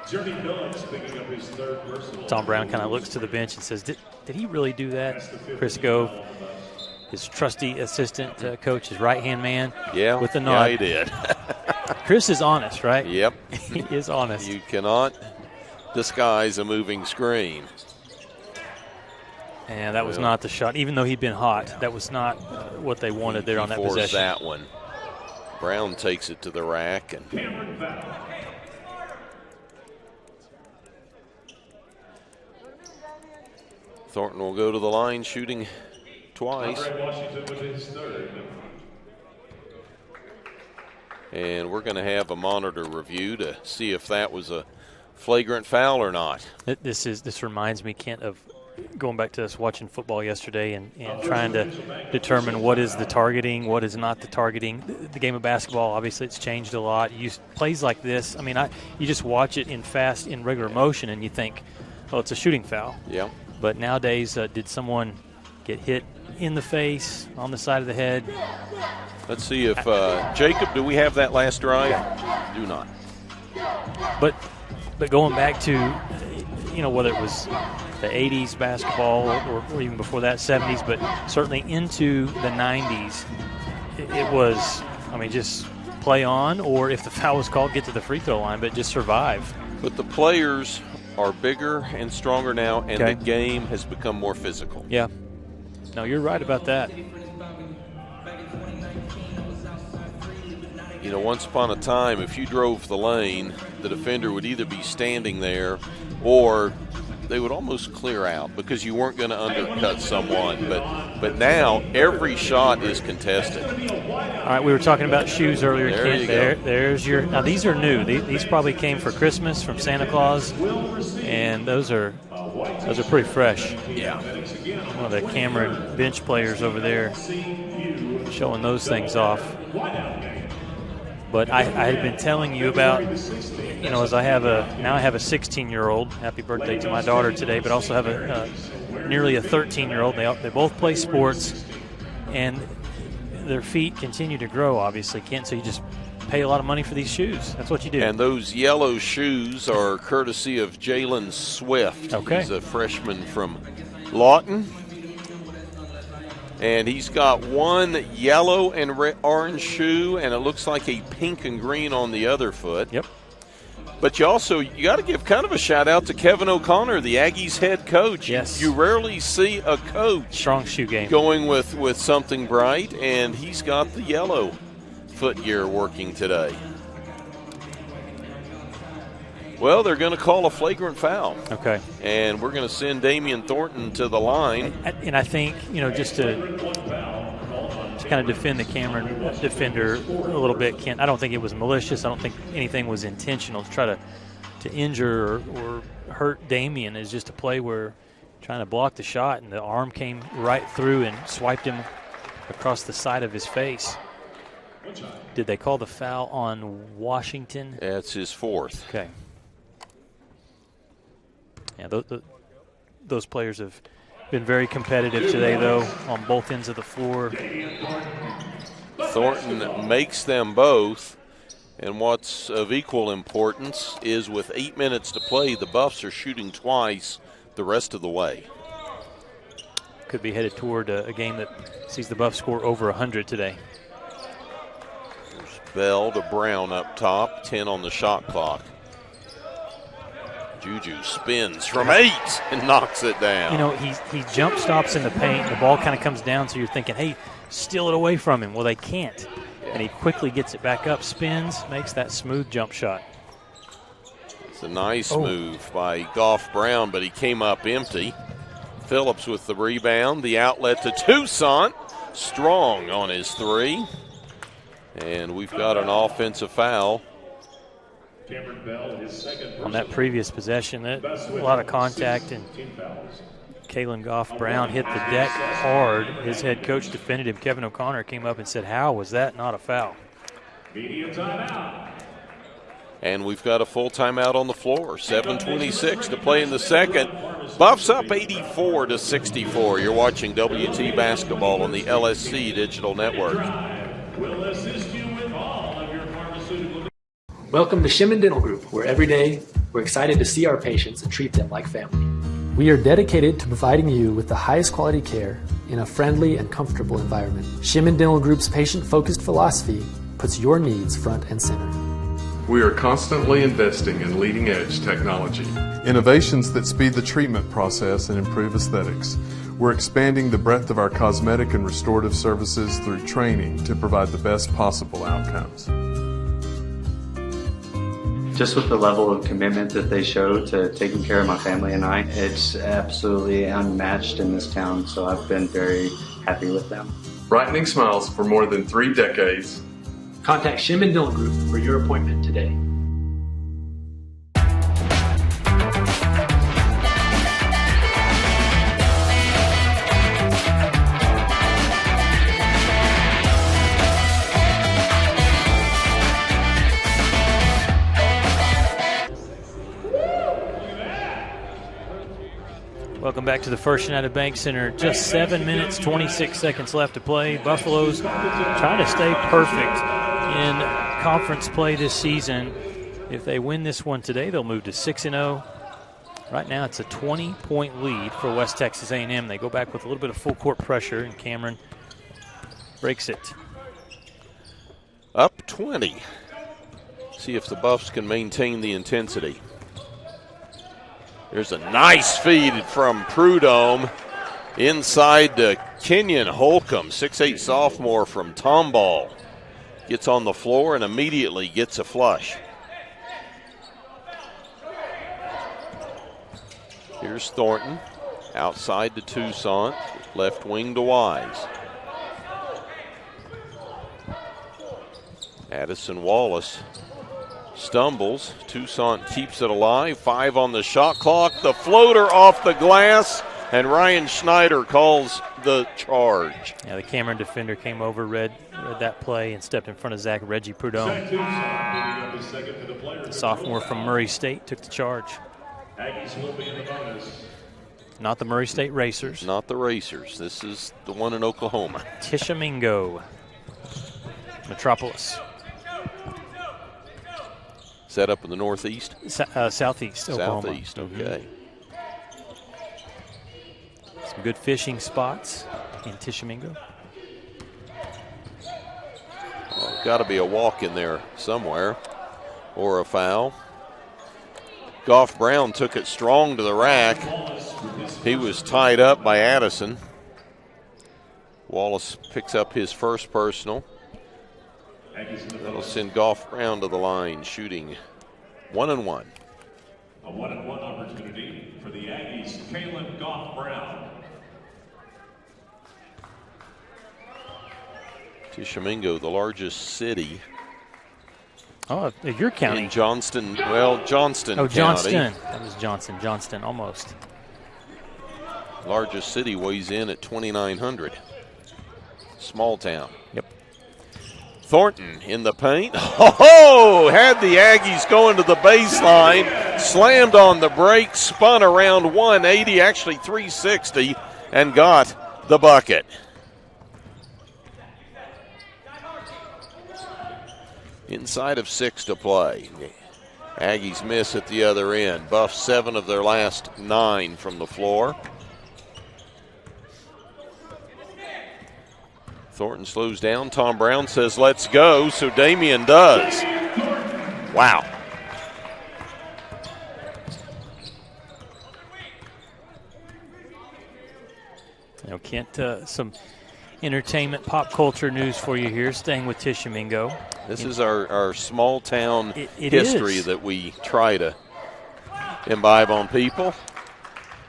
Journey Phillips picking up his 3rd personal. Tom Brown kind of looks to the bench and says, did he really do that? Chris Gove, his trusty assistant coach, his right-hand man, with the nod. Yeah, he did. Chris is honest, right? Yep. He is honest. You cannot disguise a moving screen. And that was not the shot. Even though he'd been hot, that was not what they wanted there on that possession. Forced that one. Brown takes it to the rack. And Thornton will go to the line, shooting twice. And we're going to have a monitor review to see if that was a flagrant foul or not. This reminds me, Kent, of going back to us watching football yesterday and trying to determine what is the targeting, what is not the targeting. The game of basketball, obviously, it's changed a lot. Plays like this, you just watch it in regular motion and you think, oh, it's a shooting foul. Yeah. But nowadays, did someone get hit in the face, on the side of the head? Let's see if Jacob, do we have that last drive? Do not. But going back to, whether it was the 80s basketball or even before that, 70s, but certainly into the 90s, it was, just play on, or if the foul was called, get to the free throw line, but just survive. But the players are bigger and stronger now, and the game has become more physical. Yeah. No, you're right about that. Once upon a time, if you drove the lane, the defender would either be standing there or they would almost clear out because you weren't going to undercut someone. But now every shot is contested. All right, we were talking about shoes earlier, There Kent. you go. There's your. Now these are new. These probably came for Christmas from Santa Claus, and those are pretty fresh. Yeah. One of the Cameron bench players over there showing those things off. But I had been telling you about, as I have a 16-year-old. Happy birthday to my daughter today, but also have nearly a 13-year-old. They both play sports, and their feet continue to grow, obviously, Kent, so you just pay a lot of money for these shoes. That's what you do. And those yellow shoes are courtesy of Jalen Swift. Okay. He's a freshman from Lawton. And he's got one yellow and orange shoe, and it looks like a pink and green on the other foot. Yep. But you got to give kind of a shout-out to Kevin O'Connor, the Aggies head coach. Yes. You rarely see a coach strong shoe game going with something bright, and he's got the yellow footgear working today. Well, they're going to call a flagrant foul. Okay. And we're going to send Damian Thornton to the line. And I think, just to kind of defend the Cameron defender a little bit, Kent, I don't think it was malicious. I don't think anything was intentional to try to injure or hurt Damian. It's just a play where trying to block the shot, and the arm came right through and swiped him across the side of his face. Did they call the foul on Washington? That's his fourth. Okay. Yeah, those players have been very competitive today, though, on both ends of the floor. Thornton makes them both, and what's of equal importance is with 8 minutes to play, the Buffs are shooting twice the rest of the way. Could be headed toward a game that sees the Buffs score over 100 today. There's Bell to Brown up top, 10 on the shot clock. Juju spins from 8 and knocks it down. He jump stops in the paint. The ball kind of comes down, so you're thinking, hey, steal it away from him. Well, they can't. And he quickly gets it back up, spins, makes that smooth jump shot. It's a nice move by Goff Brown, but he came up empty. Phillips with the rebound, the outlet to Toussaint. Strong on his three. And we've got an offensive foul. On that previous possession, a lot of contact, and Kalen Goff Brown hit the deck hard. His head coach defended him. Kevin O'Connor came up and said, how was that not a foul? And we've got a full timeout on the floor. 7:26 to play in the second. Buffs up 84-64. You're watching WT Basketball on the LSC Digital Network. Welcome to Shimon Dental Group, where every day we're excited to see our patients and treat them like family. We are dedicated to providing you with the highest quality care in a friendly and comfortable environment. Shimon Dental Group's patient-focused philosophy puts your needs front and center. We are constantly investing in leading-edge technology. Innovations that speed the treatment process and improve aesthetics. We're expanding the breadth of our cosmetic and restorative services through training to provide the best possible outcomes. Just with the level of commitment that they show to taking care of my family and I, it's absolutely unmatched in this town, so I've been very happy with them. Brightening smiles for more than 3 decades. Contact Shimon Dental Group for your appointment today. Welcome back to the First United Bank Center. Just 7 minutes, 26 seconds left to play. Buffalo's trying to stay perfect in conference play this season. If they win this one today, they'll move to 6-0. Right now, it's a 20-point lead for West Texas A&M. They go back with a little bit of full court pressure, and Cameron breaks it. Up 20. See if the Buffs can maintain the intensity. There's a nice feed from Prudhomme inside to Kenyon Holcomb, 6'8" sophomore from Tomball. Gets on the floor and immediately gets a flush. Here's Thornton, outside to Toussaint, left wing to Wise. Addison Wallace stumbles. Toussaint keeps it alive. 5 on the shot clock. The floater off the glass, and Ryan Schneider calls the charge. Yeah, the Cameron defender came over, read that play, and stepped in front of Zach Reggie Prudhomme. The sophomore from Murray State took the charge. Not the Murray State Racers. Not the Racers. This is the one in Oklahoma. Tishomingo Metropolis. Set up in the northeast? Southeast Oklahoma. Southeast, okay. Some good fishing spots in Tishomingo. Well, got to be a walk in there somewhere or a foul. Goff Brown took it strong to the rack. He was tied up by Addison. Wallace picks up his first personal. That'll send Goff Brown to the line, shooting 1-1. A 1-1 opportunity for the Aggies, Kalen Goff Brown. Tishomingo, the largest city. Oh, your county. In Johnston, Johnston County. Oh, Johnston. That was Johnston, almost. Largest city weighs in at 2,900. Small town. Yep. Thornton in the paint. Oh, had the Aggies going to the baseline, slammed on the break, spun around 180, actually 360, and got the bucket. Inside of 6 to play. Aggies miss at the other end. Buffs 7 of their last 9 from the floor. Thornton slows down. Tom Brown says, let's go. So Damian does. Wow. Now, Kent, some entertainment, pop culture news for you here, staying with Tishomingo. This is our small town it history is. that we try to imbibe on people.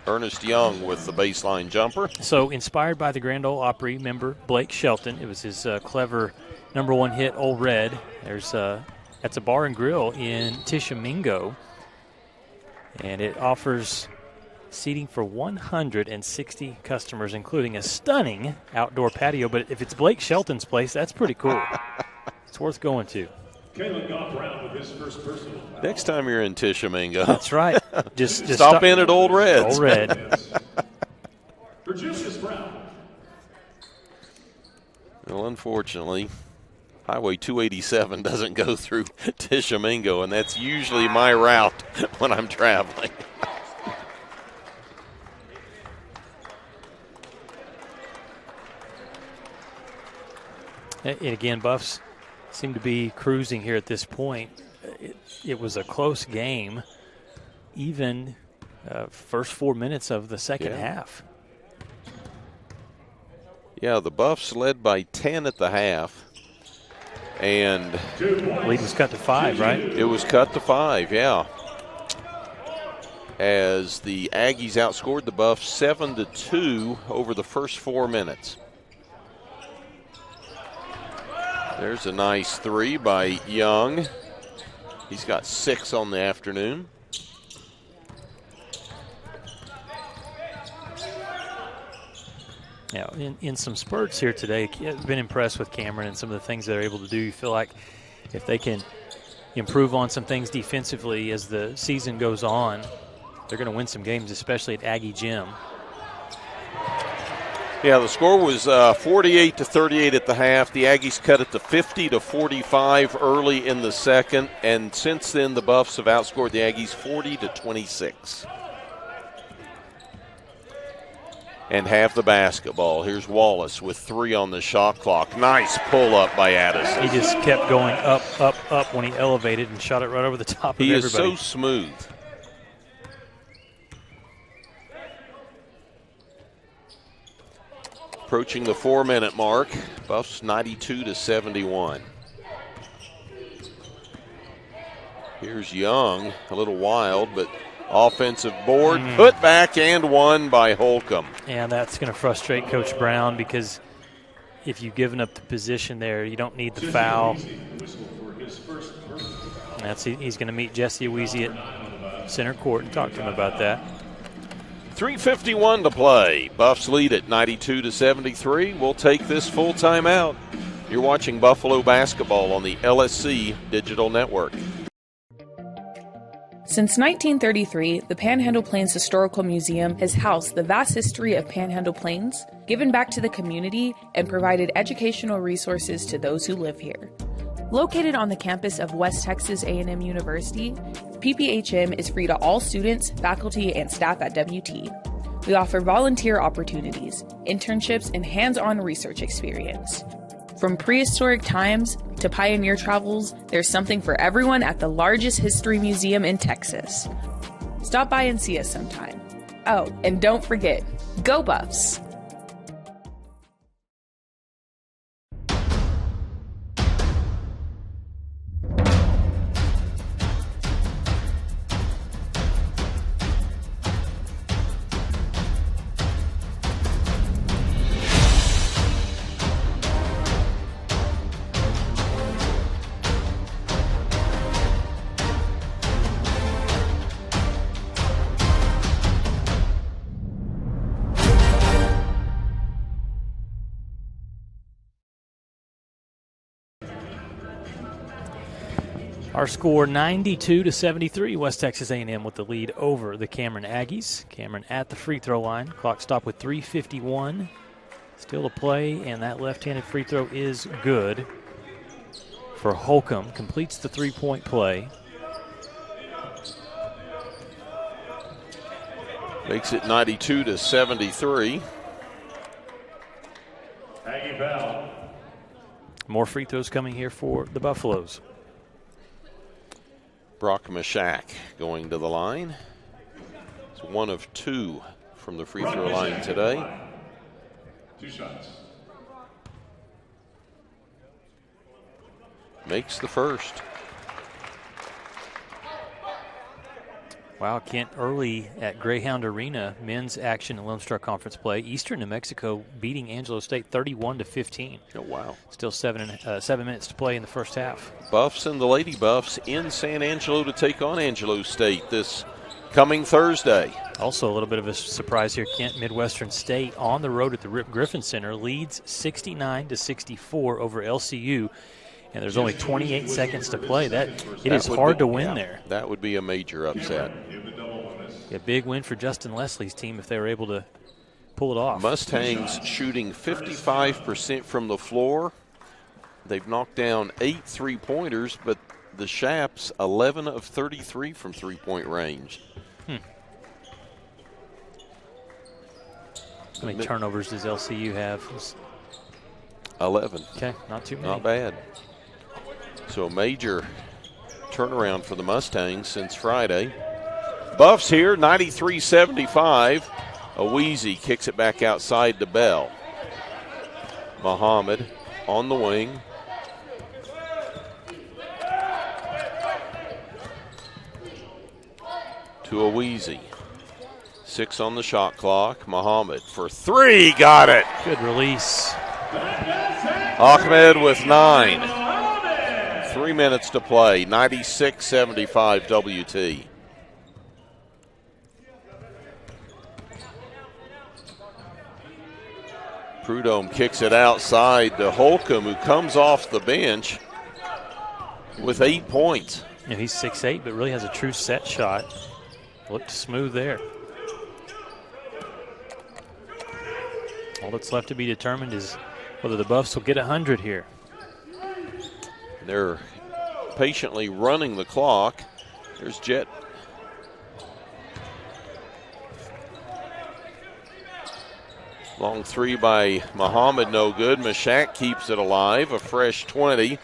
Ernest Young with the baseline jumper. So inspired by the Grand Ole Opry member Blake Shelton. It was his clever #1 hit, Old Red. That's a bar and grill in Tishomingo, and it offers seating for 160 customers, including a stunning outdoor patio. But if it's Blake Shelton's place, that's pretty cool. It's worth going to. Kalen Goff Brown with his first personal. Next time you're in Tishomingo. That's right. Just stop in at Old Red's. Old Red. For Julius Brown. Well, unfortunately, Highway 287 doesn't go through Tishomingo, and that's usually my route when I'm traveling. And again, Buffs seem to be cruising here at this point. It was a close game, even first 4 minutes of the second half. Yeah, the Buffs led by 10 at the half, and lead was cut to 5, right? It was cut to 5, yeah. As the Aggies outscored the Buffs 7-2 over the first 4 minutes. There's a nice 3 by Young. He's got 6 on the afternoon. Yeah, in some spurts here today, I've been impressed with Cameron and some of the things they're able to do. You feel like if they can improve on some things defensively as the season goes on, they're going to win some games, especially at Aggie Gym. Yeah, the score was 48-38 at the half. The Aggies cut it to 50-45 early in the second, and since then the Buffs have outscored the Aggies 40-26. And have the basketball. Here's Wallace with 3 on the shot clock. Nice pull up by Addison. He just kept going up, up, up when he elevated and shot it right over the top of everybody. He is so smooth. Approaching the 4-minute mark. Buffs 92-71. Here's Young, a little wild, but offensive board, put back and one by Holcomb. And that's going to frustrate Coach Brown because if you've given up the position there, you don't need the foul. He's going to meet Jesse Aweezy at center court and talk to him about that. 3:51 to play. Buffs lead at 92-73. We'll take this full timeout. You're watching Buffalo basketball on the LSC Digital Network. Since 1933, the Panhandle Plains Historical Museum has housed the vast history of Panhandle Plains, given back to the community, and provided educational resources to those who live here. Located on the campus of West Texas A&M University, PPHM is free to all students, faculty, and staff at WT. We offer volunteer opportunities, internships, and hands-on research experience. From prehistoric times to pioneer travels, there's something for everyone at the largest history museum in Texas. Stop by and see us sometime. Oh, and don't forget, go Buffs! Our score 92-73. West Texas A&M with the lead over the Cameron Aggies. Cameron at the free throw line. Clock stopped with 3:51 still to play, and that left-handed free throw is good for Holcomb. Completes the three-point play. Makes it 92-73. Aggie foul. More free throws coming here for the Buffaloes. Brock Mashak going to the line. It's 1 of 2 from the free throw line today. 2 shots. Makes the first. Wow, Kent, early at Greyhound Arena, men's action in Lone Star Conference play. Eastern New Mexico beating Angelo State 31-15. Oh, wow. Still 7 minutes to play in the first half. Buffs and the Lady Buffs in San Angelo to take on Angelo State this coming Thursday. Also a little bit of a surprise here, Kent. Midwestern State on the road at the Rip Griffin Center leads 69-64 over LCU. And there's only 28 seconds to play. It is hard to win there. That would be a major upset. A big win for Justin Leslie's team if they were able to pull it off. Mustangs shooting 55% from the floor. They've knocked down 8 3-pointers, but the Shaps 11 of 33 from three-point range. How many turnovers does LCU have? 11. Okay, not too many. Not bad. So a major turnaround for the Mustangs since Friday. Buffs here, 93-75. Aweezy kicks it back outside to Bell. Muhammad on the wing. To Aweezy. 6 on the shot clock. Muhammad for 3, got it. Good release. Ahmed with 9. 3 minutes to play, 96-75 WT. Prudhomme kicks it outside to Holcomb, who comes off the bench with 8 points. Yeah, he's 6'8", but really has a true set shot. Looked smooth there. All that's left to be determined is whether the Buffs will get 100 here. They're patiently running the clock. There's Jet. Long 3 by Muhammad, no good. Mashak keeps it alive, a fresh 20.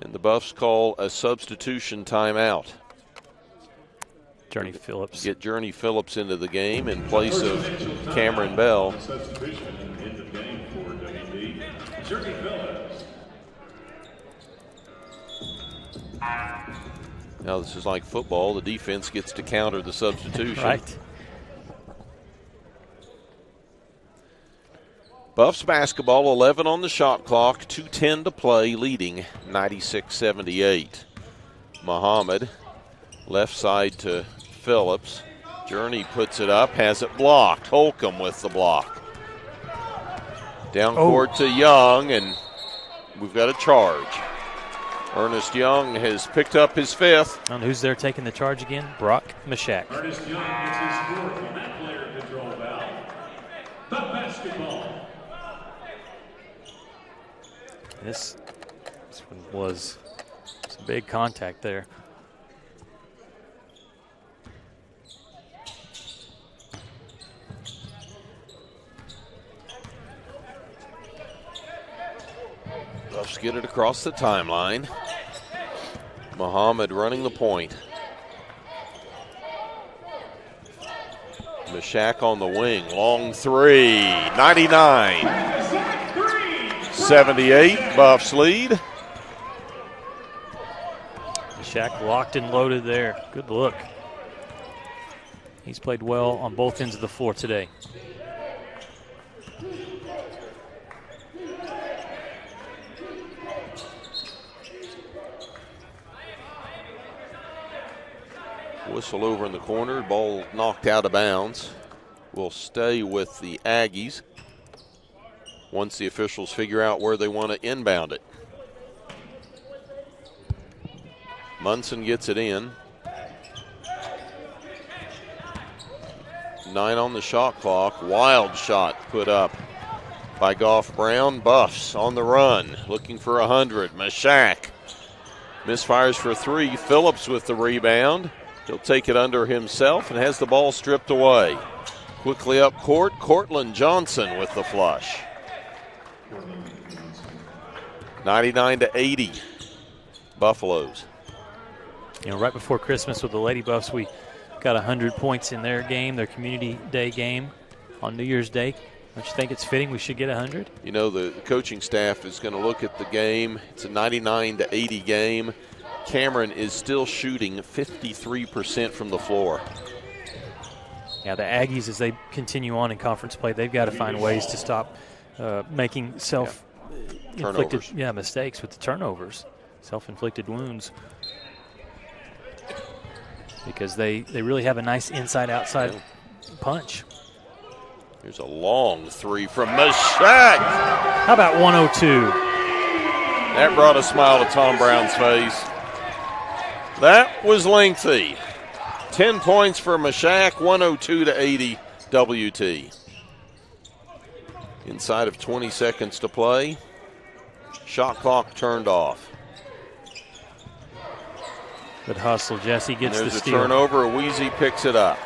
And the Buffs call a substitution timeout. Journey Phillips. Get Journey Phillips into the game in place of Cameron Bell. Now this is like football. The defense gets to counter the substitution. Right. Buffs basketball, 11 on the shot clock, 2:10 to play, leading 96-78. Muhammad, left side to Phillips. Journey puts it up, has it blocked. Holcomb with the block. Down court to Young, and we've got a charge. Ernest Young has picked up his 5th. And who's there taking the charge again? Brock Mashak. Ernest Young gets his 4th on that player control foul. The basketball. This one was some big contact there. Buffs get it across the timeline. Muhammad running the point. Mashak on the wing, long 3, 99-78, Buffs lead. Mashak locked and loaded there. Good look. He's played well on both ends of the floor today. Whistle over in the corner, ball knocked out of bounds. Will stay with the Aggies once the officials figure out where they want to inbound it. Munson gets it in. 9 on the shot clock. Wild shot put up by Goff Brown. Buffs on the run, looking for 100. Mashak misfires for 3. Phillips with the rebound. He'll take it under himself and has the ball stripped away. Quickly up court, Cortland Johnson with the flush. 99-80, Buffaloes. You know, right before Christmas with the Lady Buffs, we got 100 points in their game, their Community Day game on New Year's Day. Don't you think it's fitting we should get 100? You know, the coaching staff is going to look at the game. It's a 99-80 game. Cameron is still shooting 53% from the floor. Yeah, the Aggies, as they continue on in conference play, they've got to find ways to stop making self-inflicted mistakes with the turnovers, self-inflicted wounds, because they really have a nice inside-outside punch. Here's a long 3 from Mashak. How about 102? That brought a smile to Tom Brown's face. That was lengthy. 10 points for Mashak, 102-80 WT. Inside of 20 seconds to play. Shot clock turned off. Good hustle. Jesse gets the steal. There's a turnover. Weezy picks it up.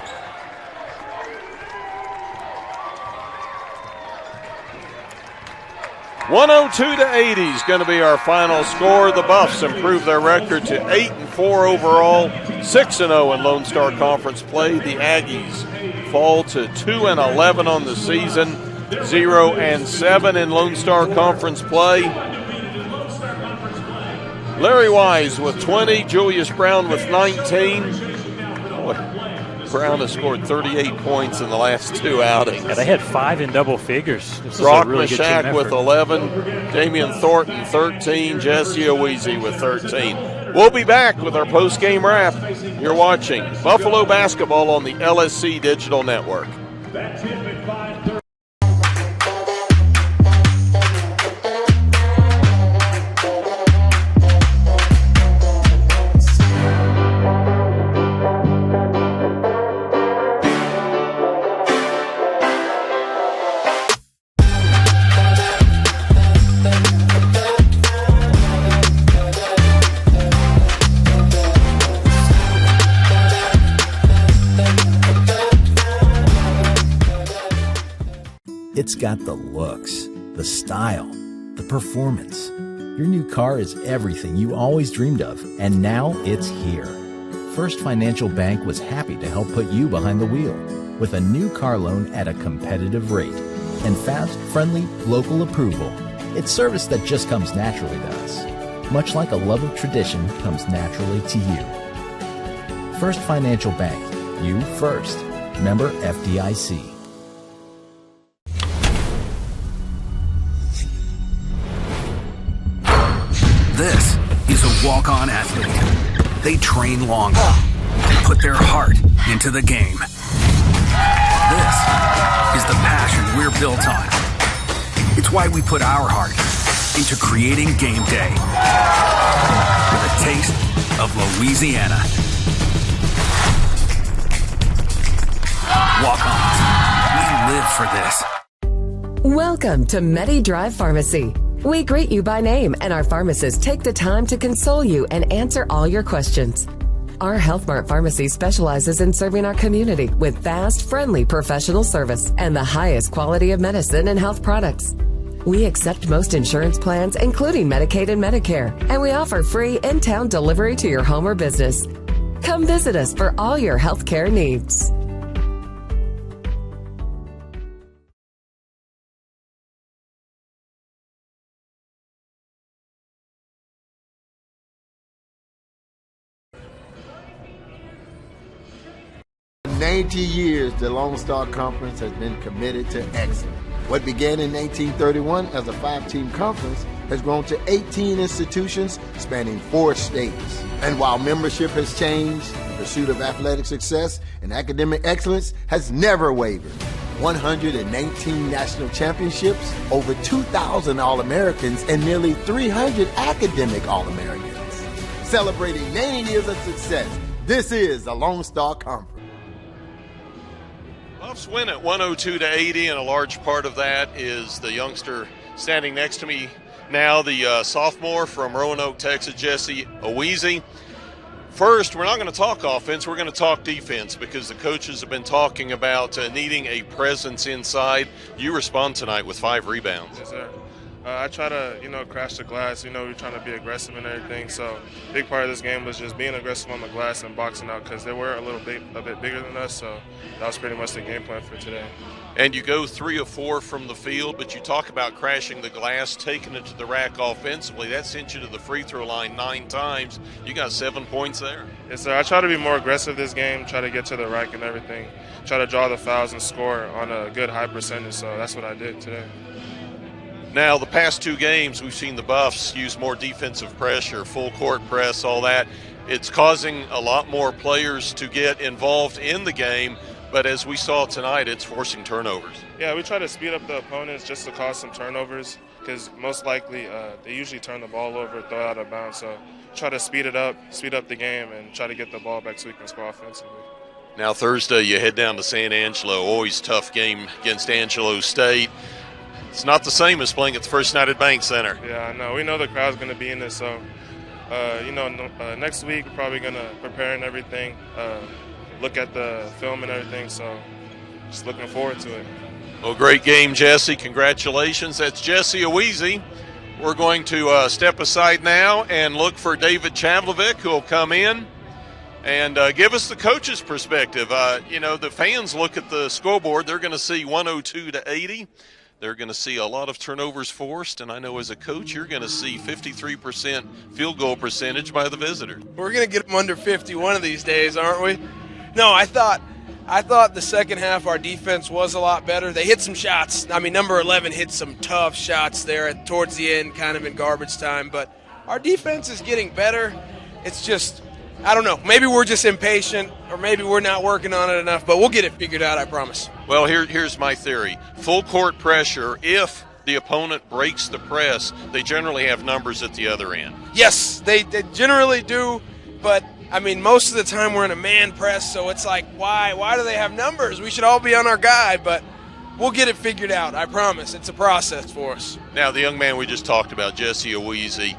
102-80 is going to be our final score. The Buffs improve their record to 8-4 overall, 6-0 in Lone Star Conference play. The Aggies fall to 2-11 on the season, 0-7 in Lone Star Conference play. Larry Wise with 20, Julius Brown with 19. Brown has scored 38 points in the last 2 outings. Yeah, they had 5 in double figures. Brock Mashak with 11, Damian Thornton 13, Jesse Oweezy with 13. We'll be back with our post-game wrap. You're watching Buffalo basketball on the LSC Digital Network. That's it at 5:30. It's got the looks, the style, the performance. Your new car is everything you always dreamed of, and now it's here. First Financial Bank was happy to help put you behind the wheel with a new car loan at a competitive rate and fast, friendly, local approval. It's service that just comes naturally to us, much like a love of tradition comes naturally to you. First Financial Bank, you first. Member FDIC. This is a walk-on athlete. They train longer. They put their heart into the game. This is the passion we're built on. It's why we put our heart into creating game day with a taste of Louisiana. Walk-ons. We live for this. Welcome to MediDrive Pharmacy. We greet you by name, and our pharmacists take the time to console you and answer all your questions. Our Health Mart Pharmacy specializes in serving our community with fast, friendly professional service and the highest quality of medicine and health products. We accept most insurance plans, including Medicaid and Medicare, and we offer free in-town delivery to your home or business. Come visit us for all your healthcare needs. For 90 years, the Lone Star Conference has been committed to excellence. What began in 1931 as a 5-team conference has grown to 18 institutions spanning 4 states. And while membership has changed, the pursuit of athletic success and academic excellence has never wavered. 119 national championships, over 2,000 All-Americans, and nearly 300 academic All-Americans. Celebrating 90 years of success, this is the Lone Star Conference. Buffs win at 102-80, and a large part of that is the youngster standing next to me now, the sophomore from Roanoke, Texas, Jesse Owiese. First, we're not going to talk offense, we're going to talk defense because the coaches have been talking about needing a presence inside. You respond tonight with 5 rebounds. Yes, sir. I try to, crash the glass. We're trying to be aggressive and everything. So a big part of this game was just being aggressive on the glass and boxing out because they were a bit bigger than us. So that was pretty much the game plan for today. And you go 3 of 4 from the field, but you talk about crashing the glass, taking it to the rack offensively. That sent you to the free throw line 9 times. You got 7 points there. Yes, sir. I try to be more aggressive this game, try to get to the rack and everything, try to draw the fouls and score on a good high percentage. So that's what I did today. Now, the past 2 games, we've seen the Buffs use more defensive pressure, full court press, all that. It's causing a lot more players to get involved in the game, but as we saw tonight, it's forcing turnovers. Yeah, we try to speed up the opponents just to cause some turnovers because most likely they usually turn the ball over, throw out of bounds. So try to speed up the game, and try to get the ball back so we can score offensively. Now, Thursday, you head down to San Angelo. Always tough game against Angelo State. It's not the same as playing at the First United Bank Center. Yeah, I know. We know the crowd's going to be in this, so, next week we're probably going to prepare and everything, look at the film and everything, so just looking forward to it. Well, great game, Jesse. Congratulations. That's Jesse Owiese. We're going to step aside now and look for David Chavlovic, who will come in and give us the coach's perspective. The fans look at the scoreboard. They're going to see 102-80. They're going to see a lot of turnovers forced, and I know as a coach you're going to see 53% field goal percentage by the visitor. We're going to get them under 50 one of these days, aren't we? No, I thought the second half our defense was a lot better. They hit some shots. I mean, number 11 hit some tough shots there towards the end, kind of in garbage time. But our defense is getting better. It's just, I don't know. Maybe we're just impatient, or maybe we're not working on it enough, but we'll get it figured out, I promise. Well, here's my theory. Full court pressure, if the opponent breaks the press, they generally have numbers at the other end. Yes, they generally do, but, I mean, most of the time we're in a man press, so it's like, why do they have numbers? We should all be on our guy, but we'll get it figured out, I promise. It's a process for us. Now, the young man we just talked about, Jesse Owiese,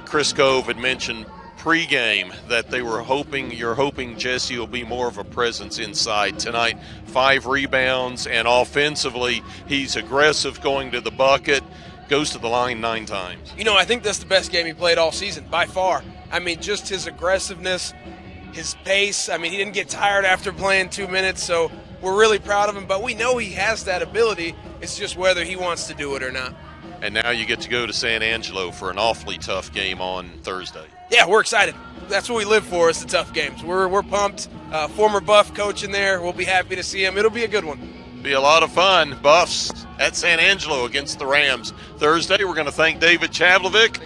Chris Cove had mentioned pregame that you're hoping Jesse will be more of a presence inside tonight. 5 rebounds, and offensively he's aggressive, going to the bucket, goes to the line 9 times. I think that's the best game he played all season by far. I mean, just his aggressiveness, his pace. I mean, he didn't get tired after playing 2 minutes, so we're really proud of him, but we know he has that ability. It's just whether he wants to do it or not. And now you get to go to San Angelo for an awfully tough game on Thursday. Yeah, we're excited. That's what we live for, is the tough games. We're pumped. Former Buff coach in there. We'll be happy to see him. It'll be a good one. Be a lot of fun. Buffs at San Angelo against the Rams. Thursday, we're going to thank David Chavlovic.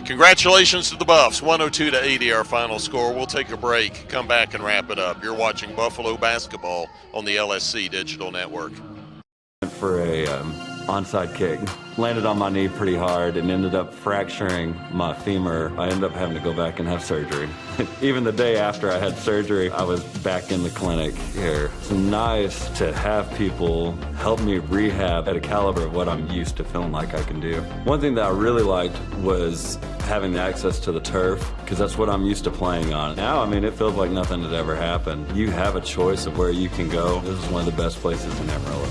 Congratulations to the Buffs, 102-80 our final score. We'll take a break, come back and wrap it up. You're watching Buffalo basketball on the LSC Digital Network. For a onside kick, landed on my knee pretty hard and ended up fracturing my femur. I ended up having to go back and have surgery. Even the day after I had surgery, I was back in the clinic here. It's nice to have people help me rehab at a caliber of what I'm used to feeling like I can do. One thing that I really liked was having the access to the turf, because that's what I'm used to playing on. Now, I mean, it feels like nothing had ever happened. You have a choice of where you can go. This is one of the best places in Amarillo.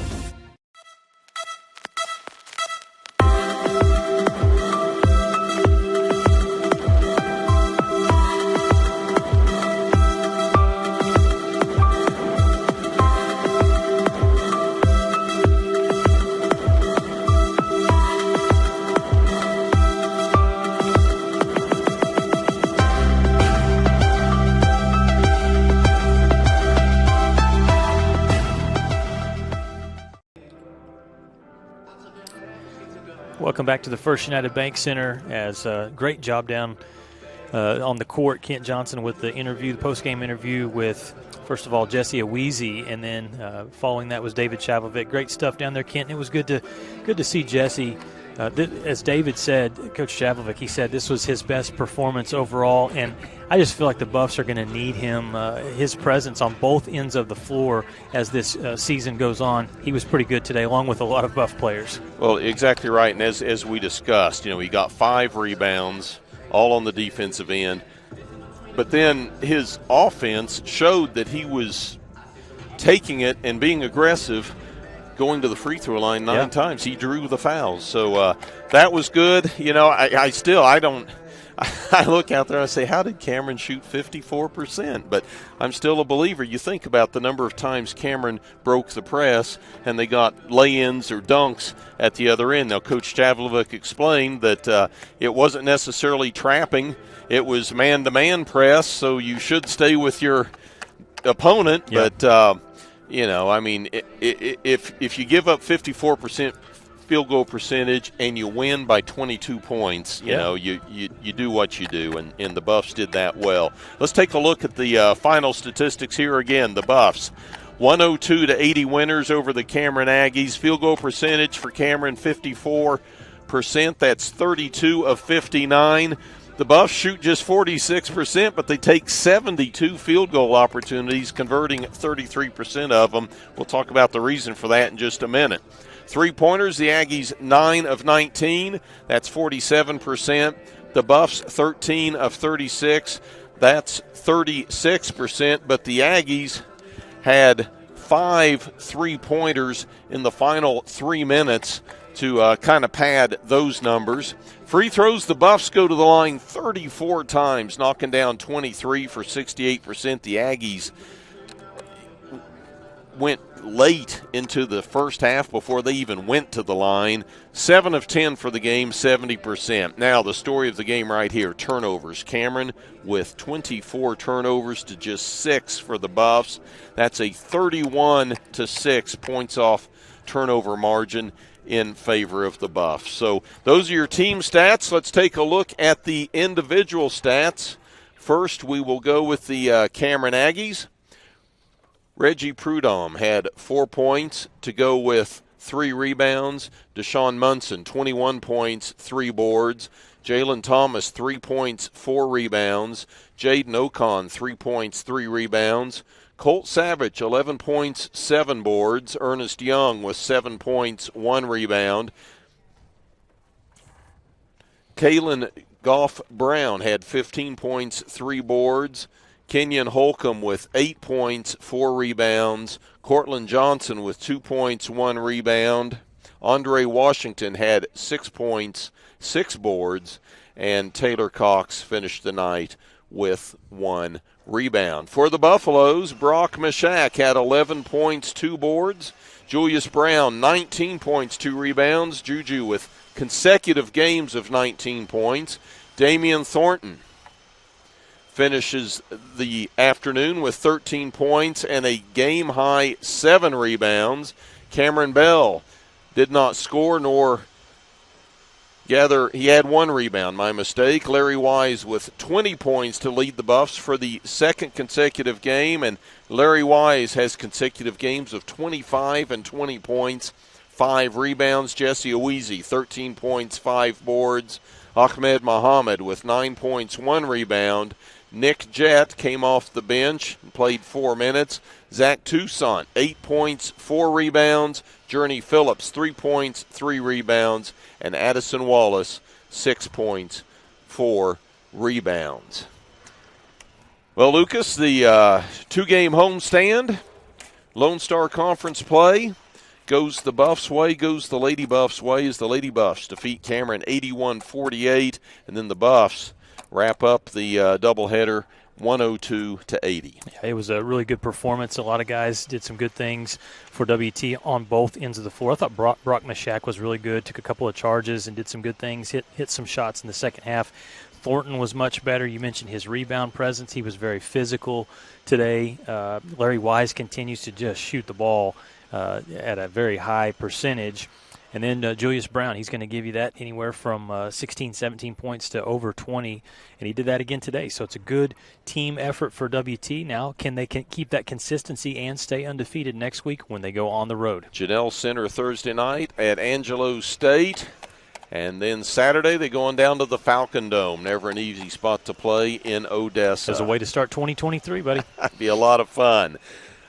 Welcome back to the First United Bank Center. As a great job down on the court, Kent Johnson with the interview, the post-game interview with, first of all, Jesse Aweezy, and then following that was David Chavlovic. Great stuff down there, Kent. It was good to see Jesse. As David said, Coach Chavlovic, he said this was his best performance overall, and I just feel like the Buffs are going to need him, his presence on both ends of the floor as this season goes on. He was pretty good today, along with a lot of Buff players. Well, exactly right, and as we discussed, he got 5 rebounds, all on the defensive end, but then his offense showed that he was taking it and being aggressive, going to the free throw line 9 times. He drew the fouls. So that was good. I look out there and I say, how did Cameron shoot 54%? But I'm still a believer. You think about the number of times Cameron broke the press and they got lay-ins or dunks at the other end. Now, Coach Chavlovic explained that it wasn't necessarily trapping. It was man-to-man press, so you should stay with your opponent. Yep. But if you give up 54% field goal percentage and you win by 22 points, you do what you do, and the Buffs did that well. Let's take a look at the final statistics here again. The Buffs, 102-80 winners over the Cameron Aggies. Field goal percentage for Cameron, 54%. That's 32 of 59. The Buffs shoot just 46%, but they take 72 field goal opportunities, converting 33% of them. We'll talk about the reason for that in just a minute. Three-pointers, the Aggies 9 of 19. That's 47%. The Buffs 13 of 36. That's 36%. But the Aggies had 5 three-pointers in the final 3 minutes to kind of pad those numbers. Free throws, the Buffs go to the line 34 times, knocking down 23 for 68%. The Aggies went late into the first half before they even went to the line. 7 of 10 for the game, 70%. Now, the story of the game right here, turnovers. Cameron with 24 turnovers to just 6 for the Buffs. That's a 31-6 points off turnover margin in favor of the Buffs. So those are your team stats. Let's take a look at the individual stats. First, we will go with the Cameron Aggies. Reggie Prudhomme had 4 points to go with 3 rebounds. Deshaun Munson, 21 points, 3 boards. Jalen Thomas, 3 points, 4 rebounds. Jaden Ocon, 3 points, 3 rebounds. Colt Savage, 11 points, 7 boards. Ernest Young with 7 points, 1 rebound. Kalen Goff-Brown had 15 points, 3 boards. Kenyon Holcomb with 8 points, 4 rebounds. Cortland Johnson with 2 points, 1 rebound. Andre Washington had 6 points, 6 boards. And Taylor Cox finished the night with 1 rebound. For the Buffaloes, Brock Mashak had 11 points, 2 boards. Julius Brown, 19 points, 2 rebounds. Juju with consecutive games of 19 points. Damian Thornton finishes the afternoon with 13 points and a game-high 7 rebounds. Cameron Bell did not score nor He had 1 rebound, my mistake. Larry Wise with 20 points to lead the Buffs for the second consecutive game, and Larry Wise has consecutive games of 25 and 20 points, 5 rebounds. Jesse Owizi, 13 points, 5 boards. Ahmed Muhammad with 9 points, 1 rebound. Nick Jett came off the bench and played 4 minutes. Zach Toussaint, 8 points, 4 rebounds. Journey Phillips, 3 points, 3 rebounds. And Addison Wallace, 6 points, 4 rebounds. Well, Lucas, the 2-game homestand, Lone Star Conference play, goes the Buffs' way, goes the Lady Buffs' way as the Lady Buffs defeat Cameron 81-48, and then the Buffs wrap up the doubleheader 102-80. Yeah, it was a really good performance. A lot of guys did some good things for WT on both ends of the floor. I thought Brock Mashak was really good, took a couple of charges and did some good things, hit some shots in the second half. Thornton was much better. You mentioned his rebound presence. He was very physical today. Larry Wise continues to just shoot the ball at a very high percentage. And then Julius Brown, he's going to give you that anywhere from 16, 17 points to over 20, and he did that again today. So it's a good team effort for WT. Now, can they keep that consistency and stay undefeated next week when they go on the road? Janelle Center Thursday night at Angelo State, and then Saturday they go on down to the Falcon Dome. Never an easy spot to play in Odessa. As a way to start 2023, buddy. That'd be a lot of fun.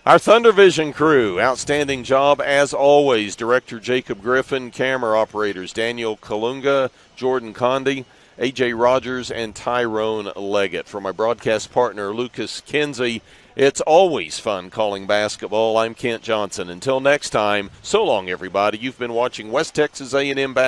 Our Thunder Vision crew, outstanding job as always. Director Jacob Griffin, camera operators Daniel Kalunga, Jordan Condi, A.J. Rogers, and Tyrone Leggett. For my broadcast partner, Lucas Kinsey, it's always fun calling basketball. I'm Kent Johnson. Until next time, so long, everybody. You've been watching West Texas A&M basketball.